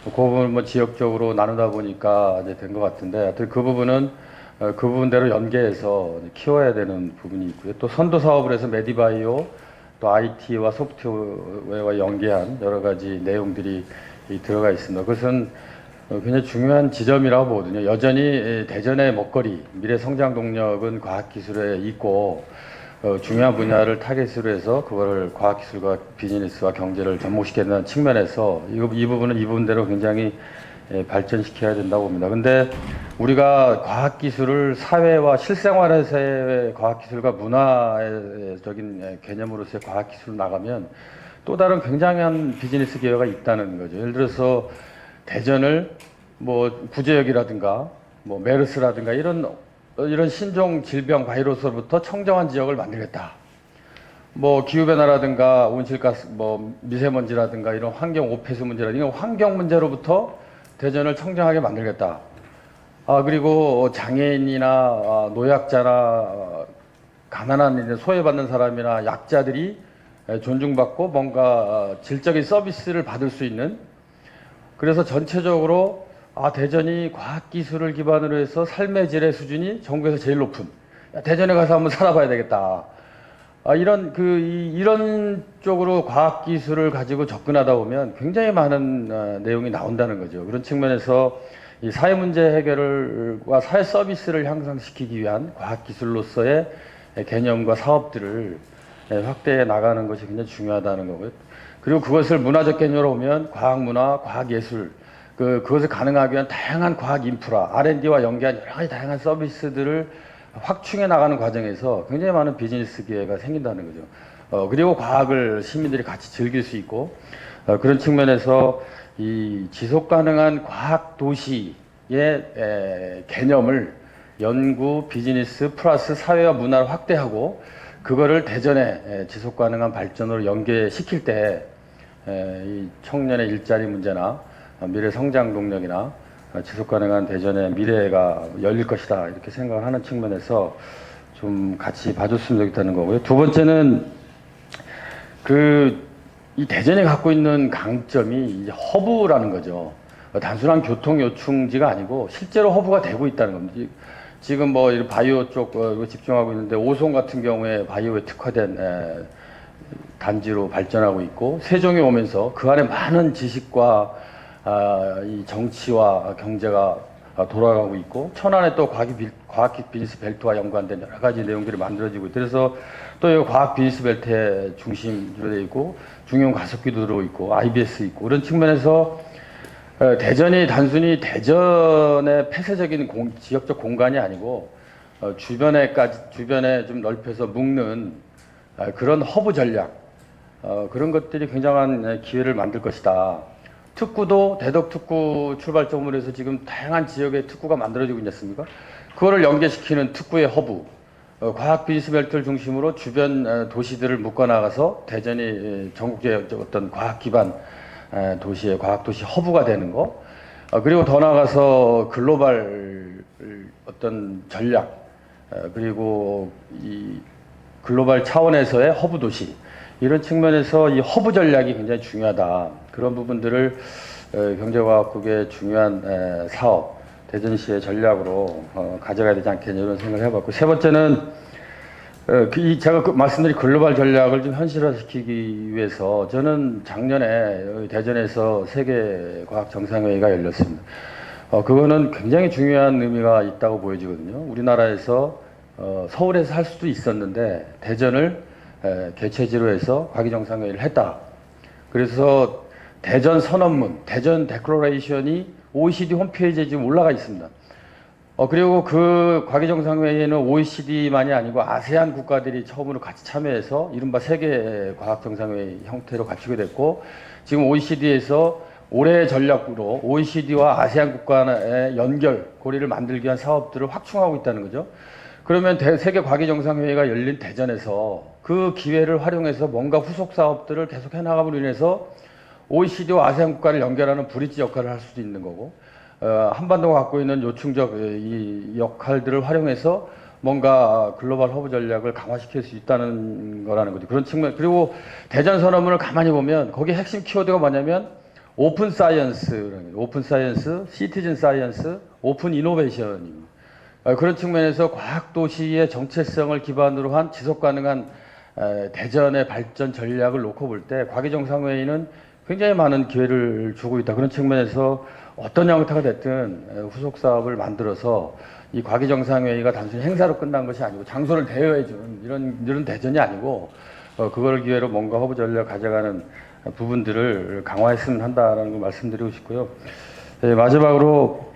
그 부분을 뭐 지역적으로 나누다 보니까 이제 된 것 같은데, 하여튼 그 부분은 그 부분대로 연계해서 키워야 되는 부분이 있고요. 또 선도 사업을 해서 메디바이오, 또 IT와 소프트웨어와 연계한 여러 가지 내용들이 들어가 있습니다. 그것은 굉장히 중요한 지점이라고 보거든요. 여전히 대전의 먹거리, 미래 성장 동력은 과학기술에 있고 중요한 분야를 타겟으로 해서 그거를 과학기술과 비즈니스와 경제를 접목시켜야 된다는 측면에서 이 부분은 이 부분대로 굉장히 발전시켜야 된다고 봅니다. 근데 우리가 과학기술을 사회와 실생활에서의 과학기술과 문화적인 개념으로서의 과학기술을 나가면 또 다른 굉장한 비즈니스 기회가 있다는 거죠. 예를 들어서 대전을 뭐 구제역이라든가 뭐 메르스라든가 이런 신종 질병 바이러스로부터 청정한 지역을 만들겠다. 뭐 기후변화라든가 온실가스, 뭐 미세먼지라든가 이런 환경 오폐수 문제라든가 이런 환경 문제로부터 대전을 청정하게 만들겠다. 그리고 장애인이나 노약자나 가난한 소외받는 사람이나 약자들이 존중받고 뭔가 질적인 서비스를 받을 수 있는, 그래서 전체적으로 대전이 과학기술을 기반으로 해서 삶의 질의 수준이 전국에서 제일 높은, 대전에 가서 한번 살아봐야 되겠다. 이런 쪽으로 과학기술을 가지고 접근하다 보면 굉장히 많은 내용이 나온다는 거죠. 그런 측면에서 이 사회 문제 해결과 사회 서비스를 향상시키기 위한 과학기술로서의 개념과 사업들을 확대해 나가는 것이 굉장히 중요하다는 거고요. 그리고 그것을 문화적 개념으로 보면 과학문화, 과학예술, 그것을 가능하기 위한 다양한 과학 인프라, R&D와 연계한 여러 가지 다양한 서비스들을 확충해 나가는 과정에서 굉장히 많은 비즈니스 기회가 생긴다는 거죠. 그리고 과학을 시민들이 같이 즐길 수 있고, 그런 측면에서 이 지속 가능한 과학 도시의 개념을 연구, 비즈니스 플러스 사회와 문화를 확대하고 그거를 대전의 지속 가능한 발전으로 연계시킬 때 이 청년의 일자리 문제나 미래 성장 동력이나 지속 가능한 대전의 미래가 열릴 것이다 이렇게 생각을 하는 측면에서 좀 같이 봐줬으면 좋겠다는 거고요. 두 번째는 이 대전이 갖고 있는 강점이 이제 허브라는 거죠. 단순한 교통 요충지가 아니고 실제로 허브가 되고 있다는 겁니다. 지금 뭐 이런 바이오 쪽 집중하고 있는데 오송 같은 경우에 바이오에 특화된 단지로 발전하고 있고, 세종에 오면서 그 안에 많은 지식과 이 정치와 경제가 돌아가고 있고, 천안에 또 과학 비즈니스 벨트와 연관된 여러 가지 내용들이 만들어지고 있고, 그래서 또 이 과학 비즈니스 벨트의 중심으로 되어 있고 중형 가속기도 들어오고 있고 IBS 있고, 그런 측면에서 대전이 단순히 대전의 폐쇄적인 지역적 공간이 아니고 주변에 좀 넓혀서 묶는 그런 허브 전략, 그런 것들이 굉장한 기회를 만들 것이다. 특구도 대덕특구 출발점으로 해서 지금 다양한 지역의 특구가 만들어지고 있지 않습니까? 그거를 연계시키는 특구의 허브, 과학 비즈니스 벨트를 중심으로 주변 도시들을 묶어나가서 대전이 전국의 어떤 과학 기반 도시의 과학도시 허브가 되는 거, 그리고 더 나아가서 글로벌 어떤 전략, 그리고 이 글로벌 차원에서의 허브 도시, 이런 측면에서 이 허브 전략이 굉장히 중요하다. 그런 부분들을 경제과학국의 중요한 사업, 대전시의 전략으로 가져가야 되지 않겠냐 이런 생각을 해봤고, 세 번째는 제가 말씀드린 글로벌 전략을 좀 현실화시키기 위해서 저는 작년에 대전에서 세계과학정상회의가 열렸습니다. 그거는 굉장히 중요한 의미가 있다고 보여지거든요. 우리나라에서 서울에서 할 수도 있었는데 대전을 개최지로 해서 과기정상회의를 했다. 그래서 대전 선언문, 대전 데클러레이션이 OECD 홈페이지에 지금 올라가 있습니다. 그리고 그 과기정상회의에는 OECD만이 아니고 아세안 국가들이 처음으로 같이 참여해서 이른바 세계과학정상회의 형태로 갖추게 됐고, 지금 OECD에서 올해 전략으로 OECD와 아세안 국가의 연결, 고리를 만들기 위한 사업들을 확충하고 있다는 거죠. 그러면 세계과기정상회의가 열린 대전에서 그 기회를 활용해서 뭔가 후속 사업들을 계속 해나감으로 인해서 OECD와 아세안 국가를 연결하는 브릿지 역할을 할 수도 있는 거고, 한반도가 갖고 있는 요충적 이 역할들을 활용해서 뭔가 글로벌 허브 전략을 강화시킬 수 있다는 거라는 거죠. 그런 측면. 그리고 대전 선언문을 가만히 보면 거기 핵심 키워드가 뭐냐면 오픈 사이언스, 시티즌 사이언스, 오픈 이노베이션입니다. 그런 측면에서 과학도시의 정체성을 기반으로 한 지속가능한 대전의 발전 전략을 놓고 볼 때 과기정상회의는 굉장히 많은 기회를 주고 있다. 그런 측면에서 어떤 형태가 됐든 후속 사업을 만들어서 이 과기정상회의가 단순히 행사로 끝난 것이 아니고 장소를 대여해주는 이런 대전이 아니고 그걸 기회로 뭔가 허브 전략 가져가는 부분들을 강화했으면 한다라는 걸 말씀드리고 싶고요. 마지막으로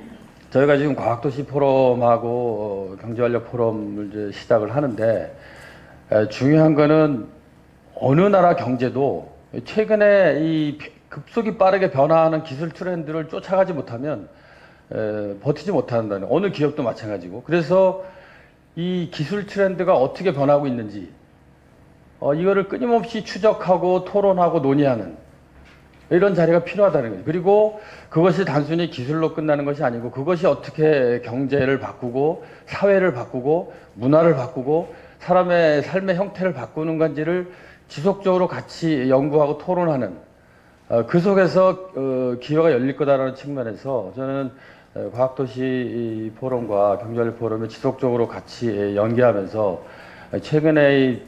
저희가 지금 과학도시 포럼하고 경제활력 포럼을 이제 시작을 하는데, 중요한 거는 어느 나라 경제도 최근에 이 급속히 빠르게 변화하는 기술 트렌드를 쫓아가지 못하면 버티지 못한다는, 어느 기업도 마찬가지고, 그래서 이 기술 트렌드가 어떻게 변하고 있는지 이거를 끊임없이 추적하고 토론하고 논의하는 이런 자리가 필요하다는 거죠. 그리고 그것이 단순히 기술로 끝나는 것이 아니고 그것이 어떻게 경제를 바꾸고 사회를 바꾸고 문화를 바꾸고 사람의 삶의 형태를 바꾸는 건지를 지속적으로 같이 연구하고 토론하는, 그 속에서 기회가 열릴 거다라는 측면에서 저는 과학도시 포럼과 경제활력 포럼을 지속적으로 같이 연계하면서 최근의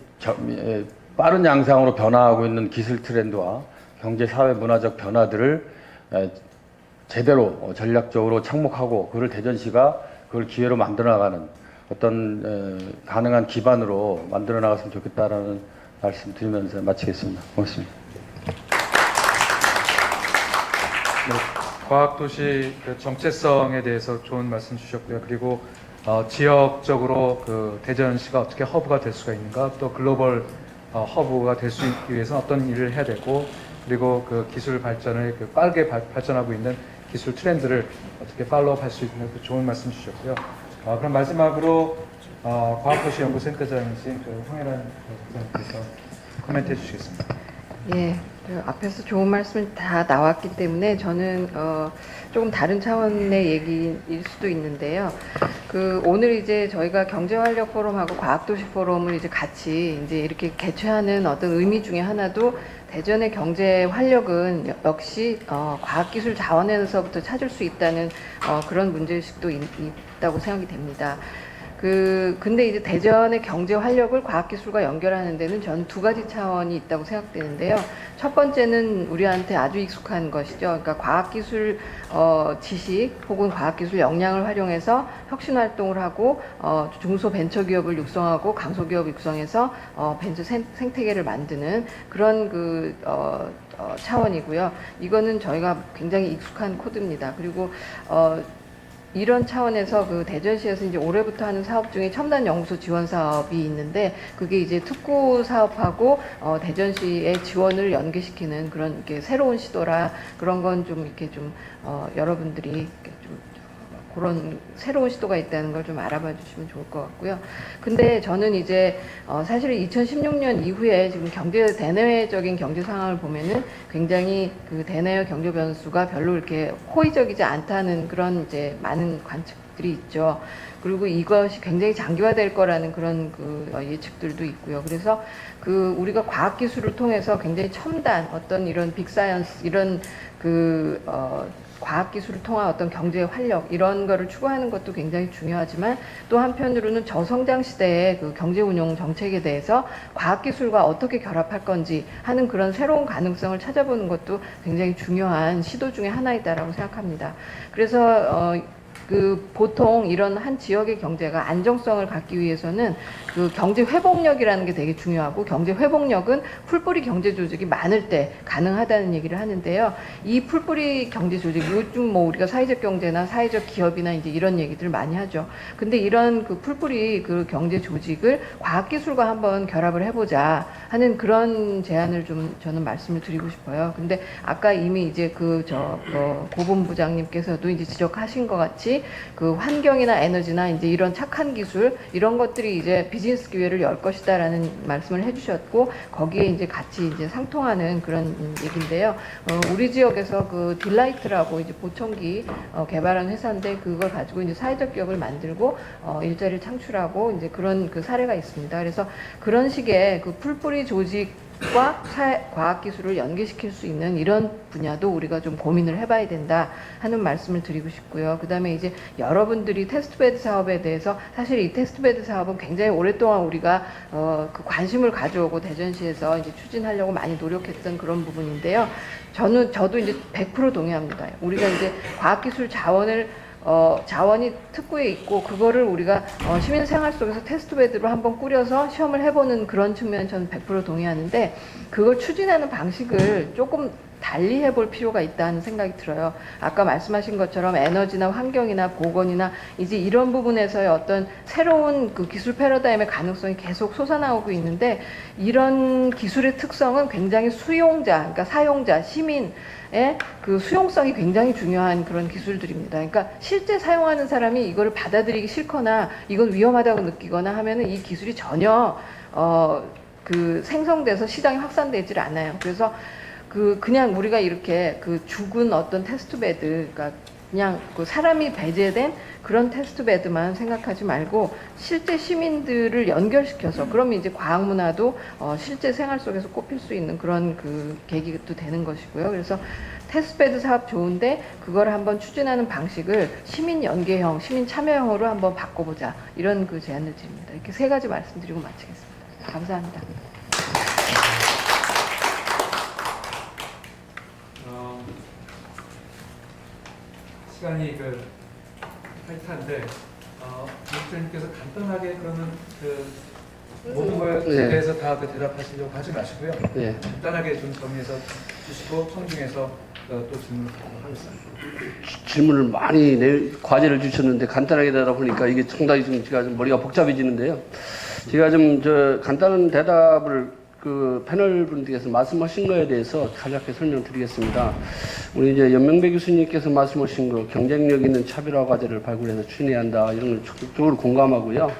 빠른 양상으로 변화하고 있는 기술 트렌드와 경제, 사회, 문화적 변화들을 제대로 전략적으로 착목하고 그걸 대전시가 그걸 기회로 만들어 나가는 어떤 가능한 기반으로 만들어 나갔으면 좋겠다라는 말씀 드리면서 마치겠습니다. 고맙습니다. 네, 과학도시 그 정체성에 대해서 좋은 말씀 주셨고요. 그리고 지역적으로 그 대전시가 어떻게 허브가 될 수가 있는가, 또 글로벌 허브가 될 수 있기 위해서는 어떤 일을 해야 되고, 그리고 그 기술 발전을 빠르게 발전하고 있는 기술 트렌드를 어떻게 팔로우할 수 있는 그 좋은 말씀 주셨고요. 그럼 마지막으로 과학도시 연구센터장이신 그 황혜란 선생님께서 코멘트해 주시겠습니다. 예. 앞에서 좋은 말씀이 다 나왔기 때문에 저는 조금 다른 차원의 얘기일 수도 있는데요. 오늘 이제 저희가 경제활력 포럼하고 과학도시 포럼을 이제 같이 이제 이렇게 개최하는 어떤 의미 중에 하나도 대전의 경제 활력은 역시 과학기술 자원에서부터 찾을 수 있다는 그런 문제의식도 있다고 생각이 됩니다. 근데 이제 대전의 경제 활력을 과학기술과 연결하는 데는 저는 두 가지 차원이 있다고 생각되는데요. 첫 번째는 우리한테 아주 익숙한 것이죠. 그러니까 과학기술 지식 혹은 과학기술 역량을 활용해서 혁신활동을 하고 중소벤처기업을 육성하고 강소기업 육성해서 벤처 생태계를 만드는 그런 차원이고요. 이거는 저희가 굉장히 익숙한 코드입니다. 그리고 이런 차원에서 대전시에서 이제 올해부터 하는 사업 중에 첨단 연구소 지원 사업이 있는데 그게 이제 특구 사업하고 대전시의 지원을 연계시키는 그런 이렇게 새로운 시도라 그런 건 좀 이렇게 좀 여러분들이 이렇게 좀 그런 새로운 시도가 있다는 걸 좀 알아봐 주시면 좋을 것 같고요. 근데 저는 이제 사실 2016년 이후에 지금 대내외적인 경제 상황을 보면은 굉장히 대내외 경제 변수가 별로 이렇게 호의적이지 않다는 그런 이제 많은 관측들이 있죠. 그리고 이것이 굉장히 장기화될 거라는 그런 예측들도 있고요. 그래서 우리가 과학기술을 통해서 굉장히 첨단 어떤 이런 빅사이언스 이런 과학기술을 통한 어떤 경제의 활력 이런 거를 추구하는 것도 굉장히 중요하지만 또 한편으로는 저성장 시대의 경제운용 정책에 대해서 과학기술과 어떻게 결합할 건지 하는 그런 새로운 가능성을 찾아보는 것도 굉장히 중요한 시도 중에 하나이다라고 생각합니다. 그래서 보통 이런 한 지역의 경제가 안정성을 갖기 위해서는 경제 회복력이라는 게 되게 중요하고 경제 회복력은 풀뿌리 경제 조직이 많을 때 가능하다는 얘기를 하는데요. 이 풀뿌리 경제 조직, 요즘 우리가 사회적 경제나 사회적 기업이나 이제 이런 얘기들을 많이 하죠. 근데 이런 풀뿌리 경제 조직을 과학기술과 한번 결합을 해보자 하는 그런 제안을 좀 저는 말씀을 드리고 싶어요. 근데 아까 이미 이제 고본부장님께서도 이제 지적하신 것 같이 환경이나 에너지나 이제 이런 착한 기술 이런 것들이 이제 비즈니스 기회를 열 것이다라는 말씀을 해주셨고 거기에 이제 같이 이제 상통하는 그런 얘기인데요. 우리 지역에서 딜라이트라고 이제 보청기 개발한 회사인데 그걸 가지고 이제 사회적 기업을 만들고 일자리를 창출하고 이제 그런 사례가 있습니다. 그래서 그런 식의 풀뿌리 조직과 과학기술을 연계시킬 수 있는 이런 분야도 우리가 좀 고민을 해봐야 된다 하는 말씀을 드리고 싶고요. 그 다음에 이제 여러분들이 테스트베드 사업에 대해서 사실 이 테스트베드 사업은 굉장히 오랫동안 우리가 관심을 가져오고 대전시에서 이제 추진하려고 많이 노력했던 그런 부분인데요. 저도 이제 100% 동의합니다. 우리가 이제 과학기술 자원이 특구에 있고 그거를 우리가 시민 생활 속에서 테스트베드로 한번 꾸려서 시험을 해보는 그런 측면은 저는 100% 동의하는데 그걸 추진하는 방식을 조금 달리 해볼 필요가 있다는 생각이 들어요. 아까 말씀하신 것처럼 에너지나 환경이나 보건이나 이제 이런 부분에서의 어떤 새로운 기술 패러다임의 가능성이 계속 솟아나오고 있는데 이런 기술의 특성은 굉장히 그러니까 사용자, 시민의 수용성이 굉장히 중요한 그런 기술들입니다. 그러니까 실제 사용하는 사람이 이거를 받아들이기 싫거나 이건 위험하다고 느끼거나 하면은 이 기술이 전혀 생성돼서 시장이 확산되질 않아요. 그래서 그냥 우리가 이렇게 죽은 어떤 테스트베드, 그러니까 그냥 사람이 배제된 그런 테스트베드만 생각하지 말고 실제 시민들을 연결시켜서 그러면 이제 과학문화도 실제 생활 속에서 꼽힐 수 있는 그런 계기도 되는 것이고요. 그래서 테스트베드 사업 좋은데 그걸 한번 추진하는 방식을 시민 연계형, 시민 참여형으로 한번 바꿔보자 이런 제안을 드립니다. 이렇게 세 가지 말씀드리고 마치겠습니다. 감사합니다. 시간이 타이트한데 목사님께서 간단하게 그러면 모든 거에 대해서 다 대답하시려고 하지 마시고요. 네. 간단하게 좀 정리해서 주시고 청중에서 또 질문을 하겠습니다. 질문을 많이 과제를 주셨는데 간단하게 대답하니까 이게 상당히 제가 좀 머리가 복잡해지는데요. 제가 좀 간단한 대답을 패널 분들께서 말씀하신 거에 대해서 간략하게 설명드리겠습니다. 우리 이제 연명배 교수님께서 말씀하신 경쟁력 있는 차별화 과제를 발굴해서 추진해야 한다 이런 걸 적극적으로 공감하고요.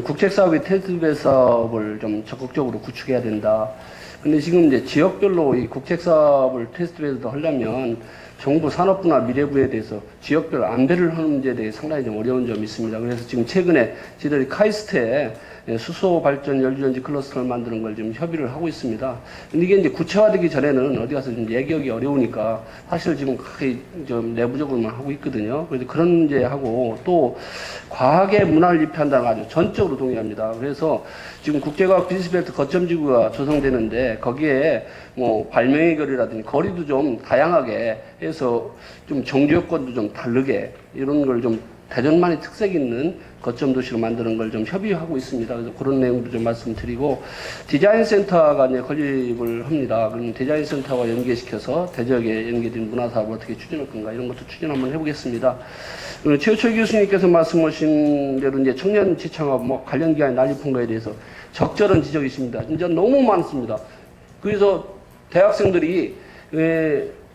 국책 사업의 테스트베드 사업을 좀 적극적으로 구축해야 된다. 근데 지금 이제 지역별로 이 국책 사업을 테스트베이스도 하려면 정부 산업부나 미래부에 대해서 지역별 안배를 하는 문제에 대해 상당히 좀 어려운 점이 있습니다. 그래서 지금 최근에 저희들이 카이스트에 수소 발전 연료전지 클러스터를 만드는 걸 지금 협의를 하고 있습니다. 근데 이게 이제 구체화되기 전에는 어디 가서 좀 얘기하기 어려우니까 사실 지금 거의 좀 내부적으로만 하고 있거든요. 그래서 그런 문제하고 또 과학의 문화를 입히한다는 거 아주 전적으로 동의합니다. 그래서 지금 국제과학 비즈벨트 거점지구가 조성되는데 거기에 뭐 발명의 거리라든지 거리도 좀 다양하게 해서 좀 정주 여건도 좀 다르게 이런 걸 좀 대전만의 특색 있는 거점 도시로 만드는 걸 좀 협의하고 있습니다. 그래서 그런 내용도 좀 말씀드리고 디자인 센터가 이제 건립을 합니다. 그럼 디자인 센터와 연계시켜서 대지역에 연계된 문화 사업을 어떻게 추진할 건가 이런 것도 추진 한번 해보겠습니다. 그리고 최우철 교수님께서 말씀하신 대로 이제 청년 지창업 뭐 관련 기관이 난립한 거에 대해서 적절한 지적이 있습니다. 진짜 너무 많습니다. 그래서 대학생들이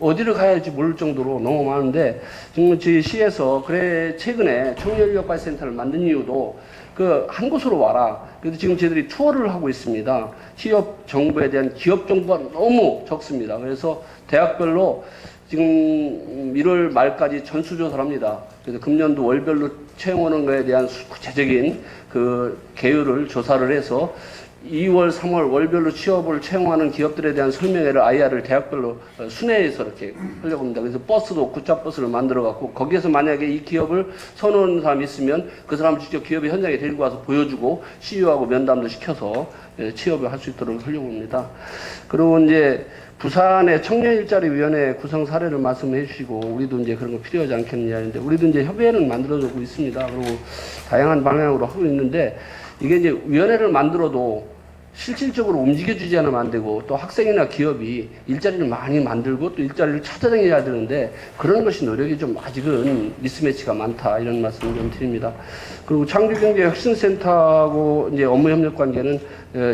어디를 가야 할지 모를 정도로 너무 많은데 지금 저희 시에서 그래 최근에 청년인력발센터를 만든 이유도 그 한 곳으로 와라. 그래서 지금 저희들이 투어를 하고 있습니다. 취업 정보에 대한 기업 정보가 너무 적습니다. 그래서 대학별로 지금 1월 말까지 전수조사를 합니다. 그래서 금년도 월별로 채용하는 것에 대한 구체적인 그 계율을 조사를 해서 2월, 3월 월별로 취업을 채용하는 기업들에 대한 설명회를 IR을 대학별로 순회해서 이렇게 하려고 합니다. 그래서 버스도 국자 버스를 만들어 갖고 거기에서 만약에 이 기업을 선호하는 사람이 있으면 그 사람을 직접 기업의 현장에 데리고 와서 보여주고 CEO하고 면담도 시켜서 취업을 할 수 있도록 하려고 합니다. 그리고 이제 부산의 청년일자리위원회 구성 사례를 말씀해 주시고 우리도 이제 그런 거 필요하지 않겠느냐 했는데 우리도 이제 협의회는 만들어주고 있습니다. 그리고 다양한 방향으로 하고 있는데 이게 이제 위원회를 만들어도 실질적으로 움직여주지 않으면 안 되고 또 학생이나 기업이 일자리를 많이 만들고 또 일자리를 찾아다녀야 되는데 그런 것이 노력이 좀 아직은 미스매치가 많다 이런 말씀을 좀 드립니다. 그리고 창조경제혁신센터하고 이제 업무 협력 관계는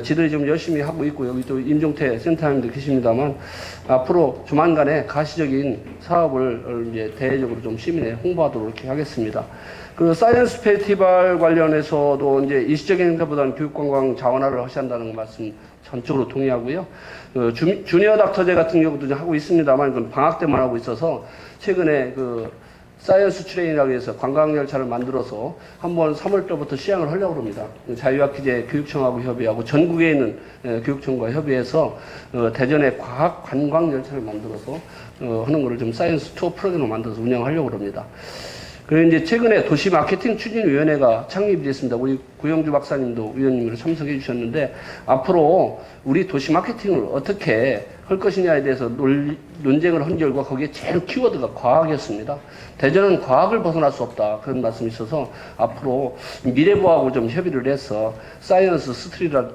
지들이 좀 열심히 하고 있고 여기 또 임종태 센터장님도 계십니다만 앞으로 조만간에 가시적인 사업을 이제 대외적으로 좀 시민에 홍보하도록 이렇게 하겠습니다. 그 사이언스 페스티벌 관련해서도 이제 일시적인 행사보다는 교육관광 자원화를 하신다는 말씀 전적으로 동의하고요. 주니어 닥터제 같은 경우도 하고 있습니다만 그건 방학 때만 하고 있어서 최근에 그 사이언스 트레인이라고 해서 관광열차를 만들어서 한번 3월달부터 시행을 하려고 합니다. 자유학기제 교육청하고 협의하고 전국에 있는 교육청과 협의해서 대전에 과학 관광열차를 만들어서 하는 거를 좀 사이언스 투어 프로그램을 만들어서 운영하려고 합니다. 그리고 이제 최근에 도시 마케팅 추진위원회가 창립이 됐습니다. 우리 구영주 박사님도 위원님으로 참석해 주셨는데 앞으로 우리 도시 마케팅을 어떻게 할 것이냐에 대해서 논쟁을 한 결과 거기에 제일 키워드가 과학이었습니다. 대전은 과학을 벗어날 수 없다 그런 말씀이 있어서 앞으로 미래부하고 좀 협의를 해서 사이언스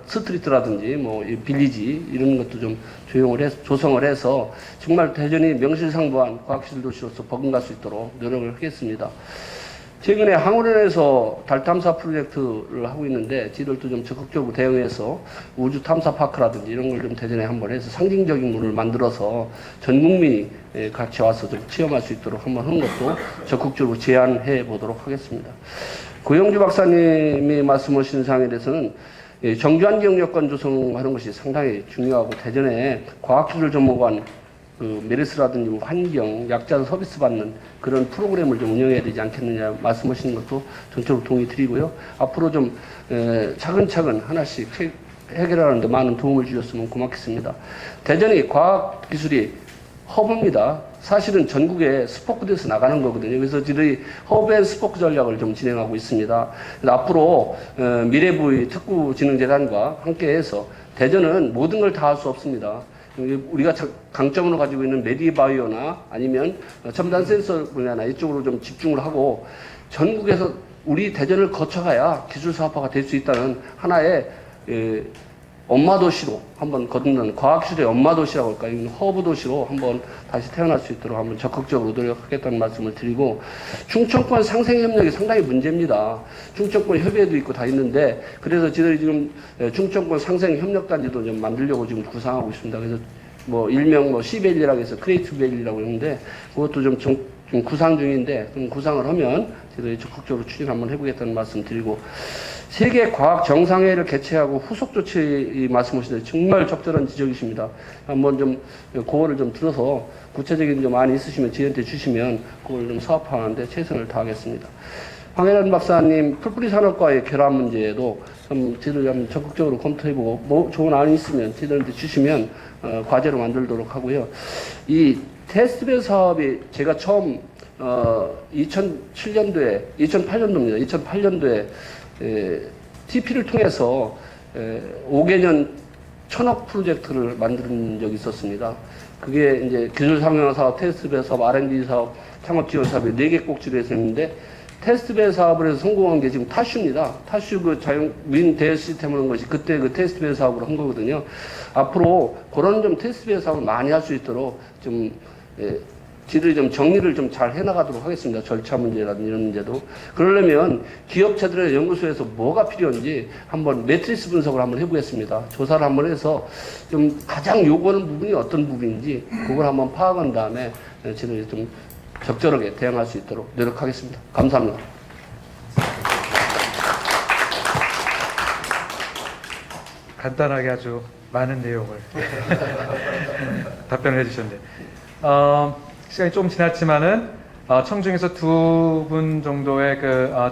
스트리트라든지 뭐 빌리지 이런 것도 좀 조성을 해서 정말 대전이 명실상부한 과학기술 도시로서 버금갈 수 있도록 노력을 하겠습니다. 최근에 항우련에서 달 탐사 프로젝트를 하고 있는데 지들도 좀 적극적으로 대응해서 우주 탐사 파크라든지 이런 걸 좀 대전에 한번 해서 상징적인 문을 만들어서 전 국민이 같이 와서 좀 체험할 수 있도록 한번 하는 것도 적극적으로 제안해 보도록 하겠습니다. 고영주 박사님이 말씀하신 사항에 대해서는 정규환 기업 여건 조성하는 것이 상당히 중요하고 대전에 과학기술 전문관 그 메르스라든지 뭐 환경, 약자 서비스 받는 그런 프로그램을 좀 운영해야 되지 않겠느냐 말씀하시는 것도 전적으로 동의 드리고요. 앞으로 좀 차근차근 하나씩 해결하는 데 많은 도움을 주셨으면 고맙겠습니다. 대전이 과학기술이 허브입니다. 사실은 전국에 스포크돼서 나가는 거거든요. 그래서 저희들이 허브 앤 스포크 전략을 좀 진행하고 있습니다. 그래서 앞으로 미래부의 특구진흥재단과 함께해서 대전은 모든 걸 다 할 수 없습니다. 우리가 강점으로 가지고 있는 메디바이오나 아니면 첨단 센서 분야나 이쪽으로 좀 집중을 하고 전국에서 우리 대전을 거쳐가야 기술 사업화가 될 수 있다는 하나의 엄마 도시로 한번 거듭나는 과학기술의 엄마 도시라고 할까요? 허브 도시로 한번 다시 태어날 수 있도록 한번 적극적으로 노력하겠다는 말씀을 드리고 충청권 상생 협력이 상당히 문제입니다. 충청권 협의회도 있고 다 있는데 그래서 저희들이 지금 충청권 상생 협력단지도 좀 만들려고 지금 구상하고 있습니다. 그래서 뭐 일명 뭐 시밸리라고 해서 크리에이티브 밸리라고 했는데 그것도 좀 좀 구상 중인데 그럼 구상을 하면 저희들이 적극적으로 추진 한번 해보겠다는 말씀 드리고 세계 과학 정상회의를 개최하고 후속 조치 말씀하시는데 정말 적절한 지적이십니다. 한번 좀 고언을 좀 들어서 구체적인 좀 안이 있으시면 저희한테 주시면 그걸 좀 사업화하는데 최선을 다하겠습니다. 황혜란 박사님 풀뿌리 산업과의 결합 문제에도 좀 저희들 한번 적극적으로 검토해보고 뭐 좋은 안이 있으면 저희들한테 주시면 과제로 만들도록 하고요. 이 테스트벨 사업이 제가 처음 2007년도에 2008년도입니다. 2008년도에 TP를 통해서 5개년 1000억 프로젝트를 만든 적이 있었습니다. 그게 이제 기술 상용화 사업, 테스트벨 사업, R&D 사업, 창업 지원 사업이 4개 꼭지로 했었는데 테스트벨 사업을 해서 성공한 게 지금 타슈입니다. 타슈 그 자율 대여 시스템을 한 것이 그때 그 테스트벨 사업으로 한 거거든요. 앞으로 그런 좀 테스트벨 사업을 많이 할 수 있도록 좀 저희들이 좀 정리를 좀 잘 해나가도록 하겠습니다. 절차 문제라든지 이런 문제도. 그러려면 기업체들의 연구소에서 뭐가 필요한지 한번 매트리스 분석을 한번 해보겠습니다. 조사를 한번 해서 좀 가장 요구하는 부분이 어떤 부분인지 그걸 한번 파악한 다음에 저희들이 좀 적절하게 대응할 수 있도록 노력하겠습니다. 감사합니다. 간단하게 아주 많은 내용을 답변을 해주셨는데 시간이 좀 지났지만은 청중에서 2분 정도의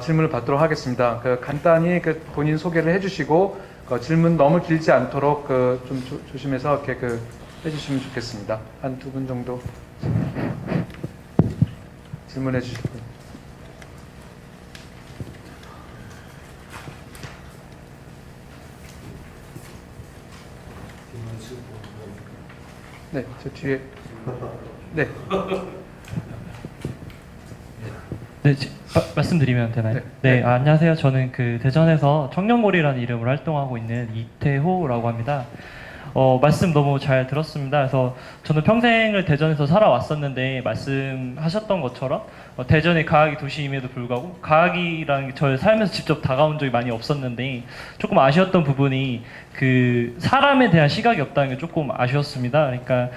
질문을 받도록 하겠습니다. 간단히 본인 소개를 해주시고 질문 너무 길지 않도록 좀 조심해서 이렇게 해주시면 좋겠습니다. 한 2분 정도 질문해 주실 분. 네, 저 뒤에. 네. 네, 말씀드리면 되나요? 네, 안녕하세요. 저는 대전에서 청년몰이라는 이름으로 활동하고 있는 이태호라고 합니다. 말씀 너무 잘 들었습니다. 그래서 저는 평생을 대전에서 살아왔었는데 말씀하셨던 것처럼 대전이 과학의 도시임에도 불구하고 과학이라는 게 저의 삶에서 직접 다가온 적이 많이 없었는데 조금 아쉬웠던 부분이 사람에 대한 시각이 없다는 게 조금 아쉬웠습니다. 그러니까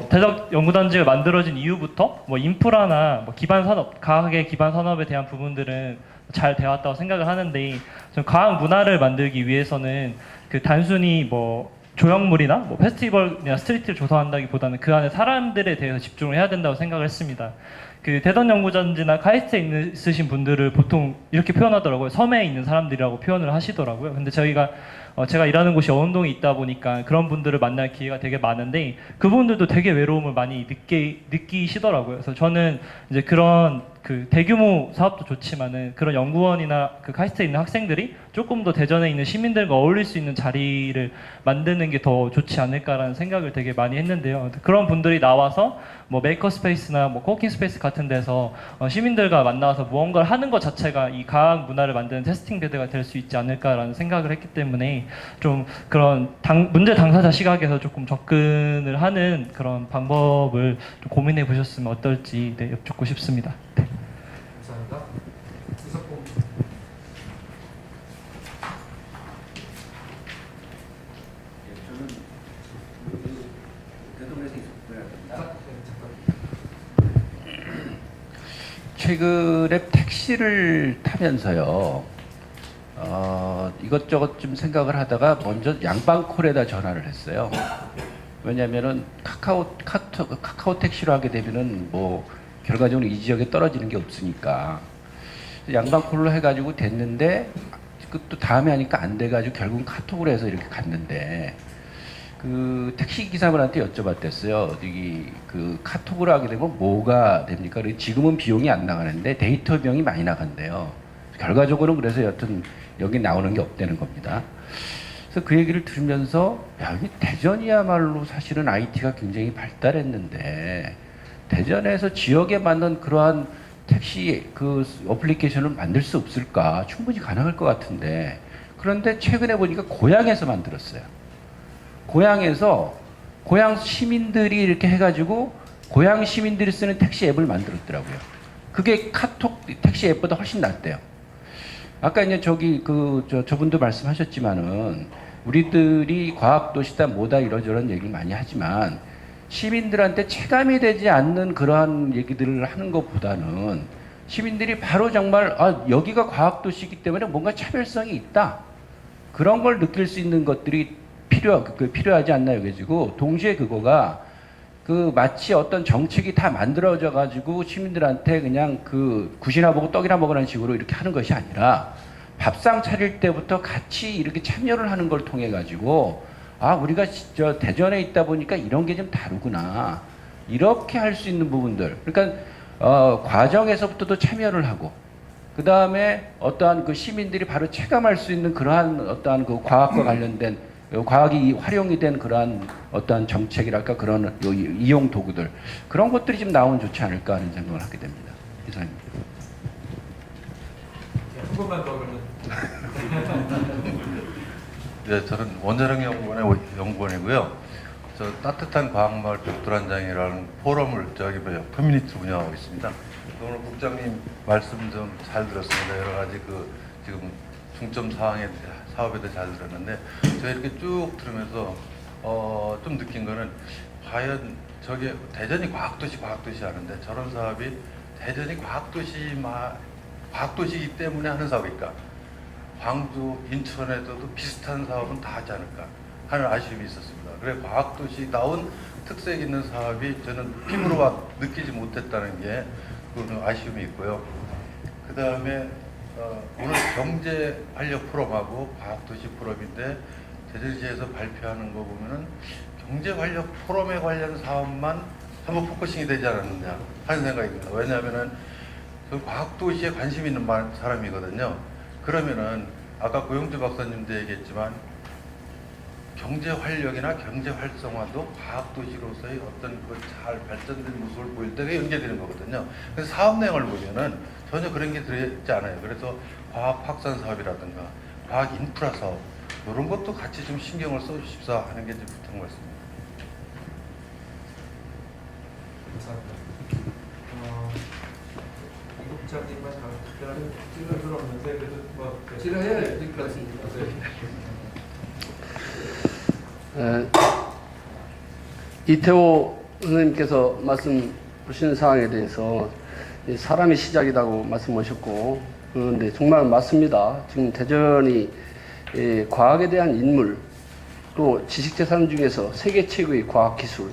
대덕 연구단지가 만들어진 이후부터 인프라나 기반 산업, 과학의 기반 산업에 대한 부분들은 잘 되어왔다고 생각을 하는데 좀 과학 문화를 만들기 위해서는 단순히 조형물이나 페스티벌이나 스트리트를 조성한다기보다는 그 안에 사람들에 대해서 집중을 해야 된다고 생각을 했습니다. 대전 연구전지나 카이스트에 있으신 분들을 보통 이렇게 표현하더라고요. 섬에 있는 사람들이라고 표현을 하시더라고요. 근데 제가 일하는 곳이 어운동에 있다 보니까 그런 분들을 만날 기회가 되게 많은데 그분들도 되게 외로움을 많이 느끼시더라고요. 그래서 저는 이제 그런 대규모 사업도 좋지만은 그런 연구원이나 카이스트에 있는 학생들이 조금 더 대전에 있는 시민들과 어울릴 수 있는 자리를 만드는 게 더 좋지 않을까라는 생각을 되게 많이 했는데요. 그런 분들이 나와서 메이커 스페이스나 코워킹 스페이스 같은 데서 시민들과 만나서 무언가를 하는 것 자체가 이 과학 문화를 만드는 테스팅 베드가 될 수 있지 않을까라는 생각을 했기 때문에 좀 그런 문제 당사자 시각에서 조금 접근을 하는 그런 방법을 좀 고민해 보셨으면 어떨지 여쭙고 싶습니다. 네. 감사합니다. 이석봉. 최근에 택시를 타면서요, 이것저것 좀 생각을 하다가 먼저 양방콜에다 전화를 했어요. 왜냐면은 카카오 택시로 하게 되면은 결과적으로 이 지역에 떨어지는 게 없으니까. 양방콜로 해가지고 됐는데, 또 다음에 하니까 안 돼가지고 결국은 카톡으로 해서 이렇게 갔는데, 택시 기사분한테 여쭤봤댔어요. 카톡으로 하게 되면 뭐가 됩니까? 지금은 비용이 안 나가는데 데이터 비용이 많이 나간대요. 결과적으로는 그래서 여튼 여기 나오는 게 없다는 겁니다. 그래서 그 얘기를 들으면서 대전이야말로 사실은 IT가 굉장히 발달했는데 대전에서 지역에 맞는 그러한 택시 어플리케이션을 만들 수 없을까? 충분히 가능할 것 같은데 그런데 최근에 보니까 고향에서 만들었어요. 고향 시민들이 이렇게 해가지고 고향 시민들이 쓰는 택시 앱을 만들었더라고요. 그게 카톡 택시 앱보다 훨씬 낫대요. 아까 이제 저분도 말씀하셨지만은 우리들이 과학도시다 뭐다 이러저런 얘기를 많이 하지만 시민들한테 체감이 되지 않는 그러한 얘기들을 하는 것보다는 시민들이 바로 정말 여기가 과학도시이기 때문에 뭔가 차별성이 있다. 그런 걸 느낄 수 있는 것들이 필요하지 않나요? 그래가지고 동시에 그거가 마치 어떤 정책이 다 만들어져 가지고 시민들한테 그냥 굿이나 보고 떡이나 먹으라는 식으로 이렇게 하는 것이 아니라 밥상 차릴 때부터 같이 이렇게 참여를 하는 걸 통해 가지고 우리가 저 대전에 있다 보니까 이런 게 좀 다르구나. 이렇게 할 수 있는 부분들. 그러니까 과정에서부터도 참여를 하고 그 다음에 어떠한 시민들이 바로 체감할 수 있는 그러한 어떠한 과학과 관련된 과학이 활용이 된 그러한 어떠한 정책이랄까 그런 이용 도구들 그런 것들이 좀 나오면 좋지 않을까 하는 생각을 하게 됩니다. 이상입니다. 한 번만 더 그러면. 네, 저는 원자력 연구원의 연구원이고요. 저 따뜻한 과학마을 벽돌한장이라는 포럼을 커뮤니티를 운영하고 있습니다. 오늘 국장님 말씀 좀 잘 들었습니다. 여러 가지 지금 중점 사업에 대해 잘 들었는데 제가 이렇게 쭉 들으면서 좀 느낀 거는 과연 저게 대전이 과학도시 하는데 저런 사업이 대전이 과학도시이기 때문에 하는 사업일까? 광주, 인천에서도 비슷한 사업은 다 하지 않을까 하는 아쉬움이 있었습니다. 그래 과학도시다운 특색 있는 사업이 저는 피부로 느끼지 못했다는 게 그런 아쉬움이 있고요. 그 다음에 오늘 경제활력 포럼하고 과학도시 포럼인데 대전시에서 발표하는 거 보면은 경제활력 포럼에 관련 사업만 전부 포커싱이 되지 않았느냐 하는 생각이 듭니다. 왜냐하면은 과학도시에 관심 있는 사람이거든요. 그러면은 아까 고영주 박사님도 얘기했지만 경제활력이나 경제활성화도 과학도시로서의 어떤 잘 발전된 모습을 보일 때가 연계되는 거거든요. 그래서 사업 내용을 보면은 전혀 그런 게 들어있지 않아요. 그래서 과학 확산 사업이라든가 과학 인프라 사업 이런 것도 같이 좀 신경을 써주십사 하는 게 좀 부탁 말씀입니다. 감사합니다. 이국장님만 특별한 질문은 없는데 그래도 뭐 질문해야 될 것 같습니다. 이태호 선생님께서 말씀 주신 사항에 대해서 사람이 시작이라고 말씀하셨고 그런데 정말 맞습니다. 지금 대전이 과학에 대한 인물 또 지식재산 중에서 세계 최고의 과학기술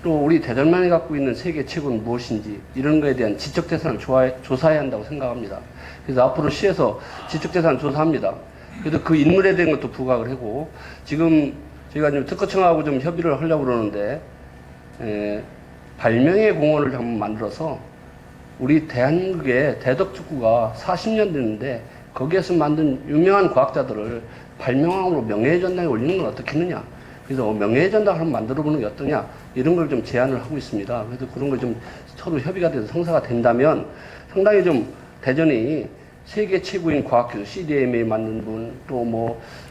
또 우리 대전만이 갖고 있는 세계 최고는 무엇인지 이런 거에 대한 지적재산을 조사해야 한다고 생각합니다. 그래서 앞으로 시에서 지적재산 조사합니다. 그래서 그 인물에 대한 것도 부각을 하고 지금 저희가 좀 특허청하고 좀 협의를 하려고 그러는데 발명의 공원을 한번 만들어서 우리 대한민국의 대덕축구가 40년 됐는데 거기에서 만든 유명한 과학자들을 발명왕으로 명예전당에 올리는 건 어떻겠느냐. 그래서 명예전당을 한번 만들어보는 게 어떠냐. 이런 걸 좀 제안을 하고 있습니다. 그래서 그런 걸 좀 서로 협의가 돼서 성사가 된다면 상당히 좀 대전이 세계 최고인 과학기술 CDMA 만든 분,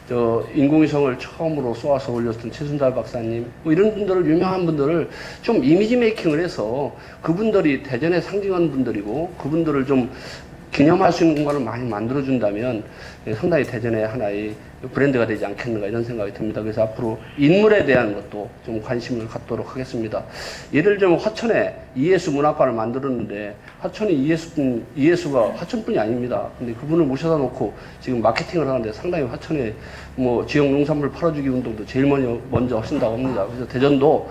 또 인공위성을 처음으로 쏘아서 올렸던 최순달 박사님, 이런 분들을, 유명한 분들을 좀 이미지 메이킹을 해서 그분들이 대전의 상징하는 분들이고 그분들을 좀 기념할 수 있는 공간을 많이 만들어준다면 상당히 대전의 하나의 브랜드가 되지 않겠는가 이런 생각이 듭니다. 그래서 앞으로 인물에 대한 것도 좀 관심을 갖도록 하겠습니다. 예를 들면 화천에 이예수 문학관을 만들었는데 화천에 이예수가 화천뿐이 아닙니다. 근데 그분을 모셔다 놓고 지금 마케팅을 하는데 상당히 화천에 지역 농산물 팔아주기 운동도 제일 먼저 하신다고 합니다. 그래서 대전도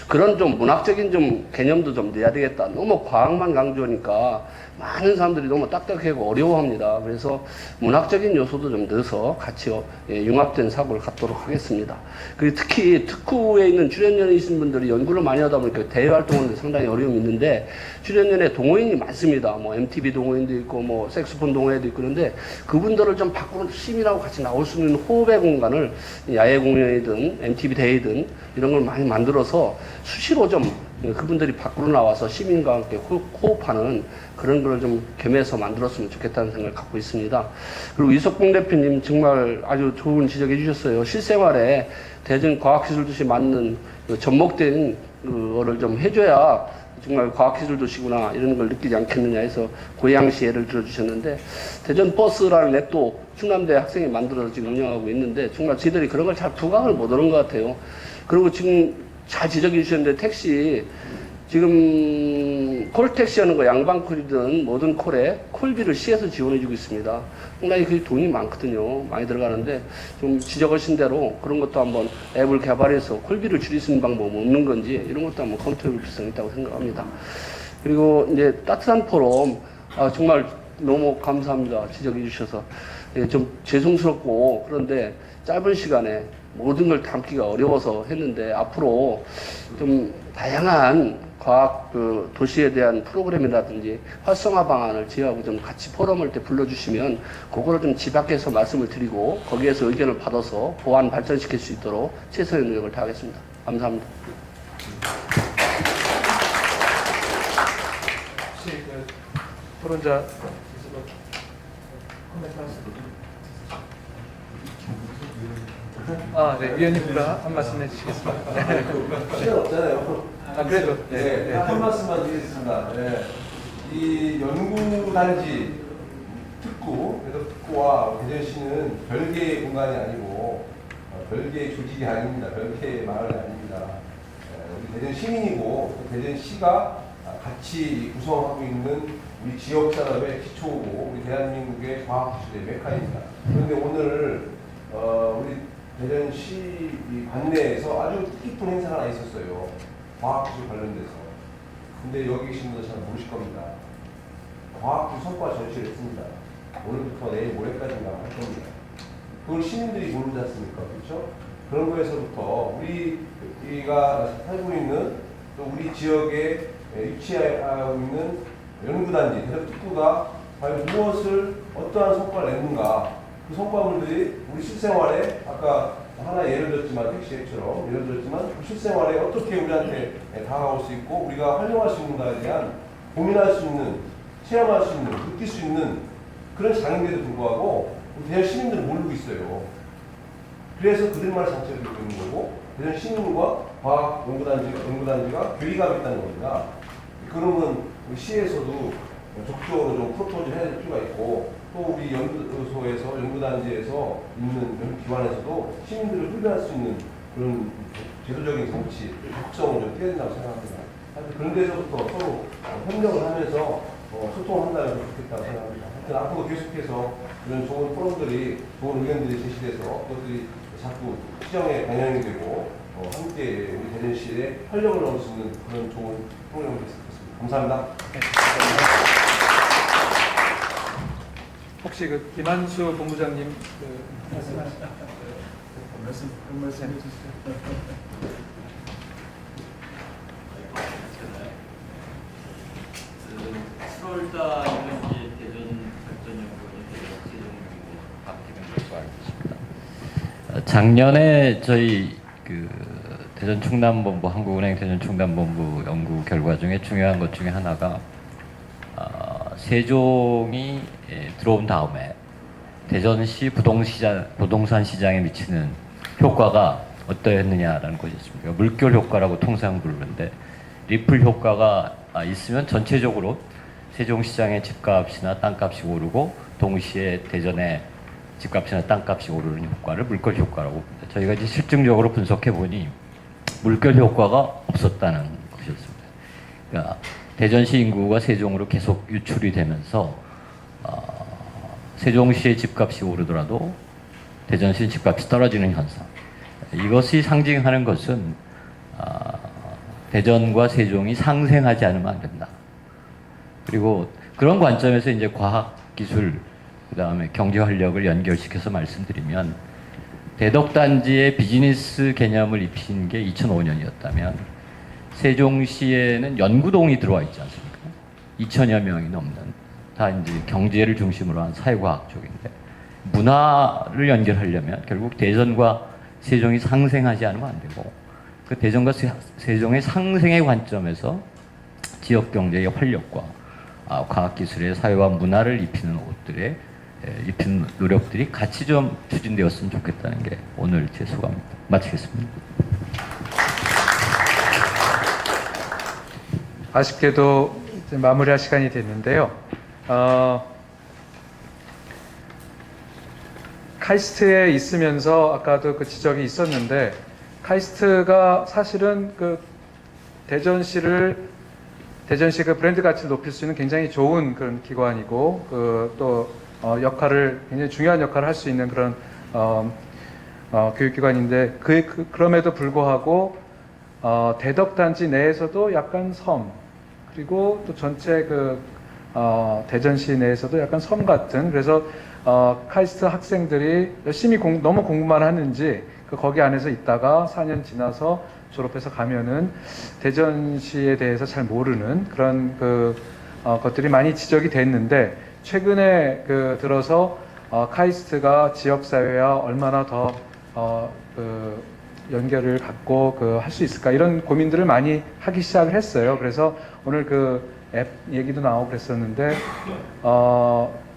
그런 좀 문학적인 좀 개념도 좀 내야 되겠다. 너무 과학만 강조하니까 많은 사람들이 너무 딱딱하고 어려워합니다. 그래서 문학적인 요소도 좀 넣어서 같이 융합된 사고를 갖도록 하겠습니다. 그리고 특히 특후에 있는 출연연이신 분들이 연구를 많이 하다 보니까 대외 활동하는데 상당히 어려움이 있는데 출연연에 동호인이 많습니다. MTV 동호인도 있고 색소폰 동호회도 있고 그런데 그분들을 좀 밖으로 시민하고 같이 나올 수 있는 호흡의 공간을 야외 공연이든 MTV 대회든 이런 걸 많이 만들어서 수시로 좀 그분들이 밖으로 나와서 시민과 함께 호흡하는 그런 걸 좀 겸해서 만들었으면 좋겠다는 생각을 갖고 있습니다. 그리고 이석봉 대표님 정말 아주 좋은 지적해 주셨어요. 실생활에 대전 과학기술도시 맞는 접목된 거를 좀 해줘야 정말 과학기술도시구나 이런 걸 느끼지 않겠느냐 해서 고양시 예를 들어주셨는데 대전 버스라는 앱도 충남대 학생이 만들어서 지금 운영하고 있는데 정말 저희들이 그런 걸 잘 부각을 못 하는 것 같아요. 그리고 지금 잘 지적해 주셨는데 택시 지금 콜택시 하는 거 양방콜이든 모든 콜에 콜비를 시에서 지원해 주고 있습니다. 상당히 그 돈이 많거든요. 많이 들어가는데 좀 지적하신 대로 그런 것도 한번 앱을 개발해서 콜비를 줄일 수 있는 방법은 없는 건지 이런 것도 한번 검토해 볼 필요성이 있다고 생각합니다. 그리고 이제 따뜻한 포럼 정말 너무 감사합니다. 지적해 주셔서 좀 죄송스럽고 그런데 짧은 시간에 모든 걸 담기가 어려워서 했는데 앞으로 좀 다양한 과학 도시에 대한 프로그램이라든지 활성화 방안을 저희하고 좀 같이 포럼을 때 불러주시면 그거를 좀 집약해서 말씀을 드리고 거기에서 의견을 받아서 보완 발전시킬 수 있도록 최선의 노력을 다하겠습니다. 감사합니다. 혹시 그 토론자 코멘트 네, 위원님과 한 말씀 해주시겠습니다. 시간 없잖아요. 그래도 네, 한 말씀만 드리겠습니다. 네. 이 연구단지 그래서 특구와 대전시는 별개의 공간이 아니고 별개의 조직이 아닙니다. 별개의 마을이 아닙니다. 우리 대전 시민이고 대전시가 같이 구성하고 있는 우리 지역 산업의 기초고 우리 대한민국의 과학기술의 메카입니다. 그런데 오늘 우리 대전시 관내에서 아주 뜻깊은 행사가 하나 있었어요. 과학기술 관련돼서. 근데 여기 계신 분들 잘 모르실 겁니다. 과학기술 성과 전시를 했습니다. 오늘부터 내일 모레까지인가 할 겁니다. 그걸 시민들이 모르지 않습니까? 그렇죠? 그런 거에서부터 우리가 살고 있는 또 우리 지역에 위치하고 있는 연구단지, 대덕특구가 과연 무엇을 어떠한 성과를 냈는가, 그 성과물들이 우리 실생활에 아까 하나 예를 들었지만 택시 앱처럼 예를 들었지만 그 실생활에 어떻게 우리한테 다가올 수 있고 우리가 활용할 수 있는가에 대한 고민할 수 있는, 체험할 수 있는, 느낄 수 있는 그런 장인데도 불구하고 대전 시민들은 모르고 있어요. 그래서 그들만 장치를 들고 있는 거고 대전 시민과 과학 연구단지가 괴리감이 있다는 겁니다. 그러면 시에서도 적극적으로 좀 프로포즈를 해야 될 필요가 있고 또 우리 연구소에서 연구단지에서 있는 연구기관에서도 시민들을 흡연할 수 있는 그런 제도적인 장치, 적성을 좀 띄어야 된다고 생각합니다. 하여튼 그런 데서부터 서로 협력을 하면서 소통한다면 좋겠다고 생각합니다. 하여튼 앞으로 계속해서 이런 좋은 포럼들이, 좋은 의견들이 제시돼서 그것들이 자꾸 시정에 반영이 되고 함께 우리 대전시에 활력을 넣을 수 있는 그런 좋은 프로그램이 됐을 것 같습니다. 감사합니다. 혹시 그 김한수 본부장님 말씀 해주세요. 7월 달에는 이제 대전 발전연구원이 바뀌는 것으로 알고 있습니다. 작년에 저희 그 대전 충남본부 한국은행 대전 충남본부 연구 결과 중에 중요한 것 중에 하나가 세종이 들어온 다음에 대전시 부동산 시장에 미치는 효과가 어떠했느냐라는 것이었습니다. 물결 효과라고 통상 부르는데 리플 효과가 있으면 전체적으로 세종시장의 집값이나 땅값이 오르고 동시에 대전의 집값이나 땅값이 오르는 효과를 물결 효과라고 봅니다. 저희가 이제 실증적으로 분석해 보니 물결 효과가 없었다는 것이었습니다. 그러니까 대전시 인구가 세종으로 계속 유출이 되면서 세종시의 집값이 오르더라도 대전시 집값이 떨어지는 현상. 이것이 상징하는 것은 대전과 세종이 상생하지 않으면 안 된다. 그리고 그런 관점에서 이제 과학기술, 그 다음에 경제활력을 연결시켜서 말씀드리면 대덕단지의 비즈니스 개념을 입힌 게 2005년이었다면 세종시에는 연구동이 들어와 있지 않습니까? 2천여 명이 넘는 다 이제 경제를 중심으로 한 사회과학 쪽인데 문화를 연결하려면 결국 대전과 세종이 상생하지 않으면 안 되고 그 대전과 세종의 상생의 관점에서 지역 경제의 활력과 과학기술의 사회와 문화를 입히는 옷들에 입히는 노력들이 같이 좀 추진되었으면 좋겠다는 게 오늘 제 소감입니다. 마치겠습니다. 아쉽게도 이제 마무리할 시간이 됐는데요. 카이스트에 있으면서 아까도 그 지적이 있었는데 카이스트가 사실은 그 대전시 그 브랜드 가치를 높일 수 있는 굉장히 좋은 그런 기관이고 또 역할을 굉장히 중요한 역할을 할 수 있는 그런 교육기관인데 그럼에도 불구하고 대덕단지 내에서도 약간 섬 그리고 또 전체 대전시 내에서도 약간 섬 같은 그래서 카이스트 학생들이 열심히 너무 공부만 하는지 거기 안에서 있다가 4년 지나서 졸업해서 가면은 대전시에 대해서 잘 모르는 그런 것들이 많이 지적이 됐는데 최근에 들어서 카이스트가 지역사회와 얼마나 더 연결을 갖고 할 수 있을까 이런 고민들을 많이 하기 시작을 했어요. 그래서 오늘 앱 얘기도 나오고 그랬었는데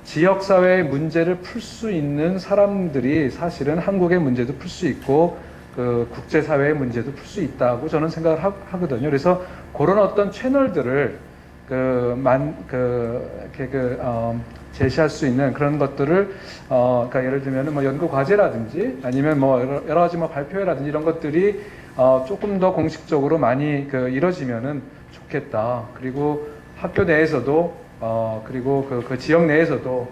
지역사회의 문제를 풀 수 있는 사람들이 사실은 한국의 문제도 풀 수 있고 국제사회의 문제도 풀 수 있다고 저는 생각을 하거든요. 그래서 그런 어떤 채널들을 제시할 수 있는 그런 것들을 그러니까 예를 들면 뭐 연구 과제라든지 아니면 뭐 여러 가지 뭐 발표회라든지 이런 것들이 조금 더 공식적으로 많이 이루어지면은 좋겠다. 그리고 학교 내에서도 그리고 그 지역 내에서도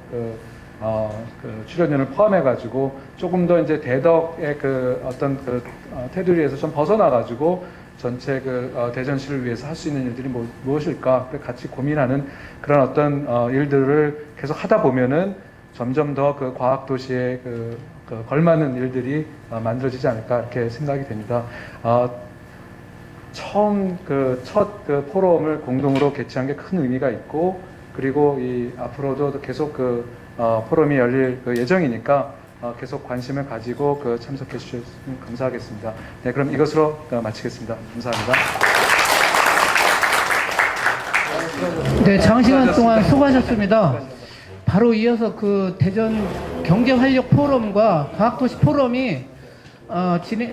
출연료를 포함해가지고 조금 더 이제 대덕의 어떤 테두리에서 좀 벗어나가지고 전체 대전시를 위해서 할 수 있는 일들이 무엇일까 같이 고민하는 그런 어떤 일들을 계속 하다 보면은 점점 더 과학도시에 걸맞는 일들이 만들어지지 않을까 이렇게 생각이 됩니다. 처음 첫 포럼을 공동으로 개최한 게 큰 의미가 있고 그리고 앞으로도 계속 포럼이 열릴 예정이니까 계속 관심을 가지고 참석해 주셨으면 감사하겠습니다. 네, 그럼 이것으로 마치겠습니다. 감사합니다. 네, 장시간 동안 수고하셨습니다. 바로 이어서 대전 경제활력 포럼과 과학도시 포럼이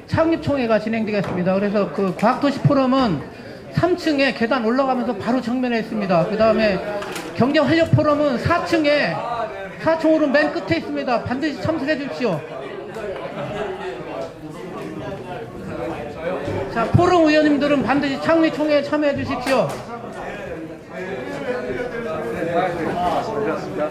창립총회가 진행되겠습니다. 그래서 과학도시 포럼은 3층에 계단 올라가면서 바로 정면에 있습니다. 그 다음에 경제활력 포럼은 4층으로 맨 끝에 있습니다. 반드시 참석해 주십시오. 자, 포럼 의원님들은 반드시 창립총회에 참여해 주십시오. 수고하셨습니다.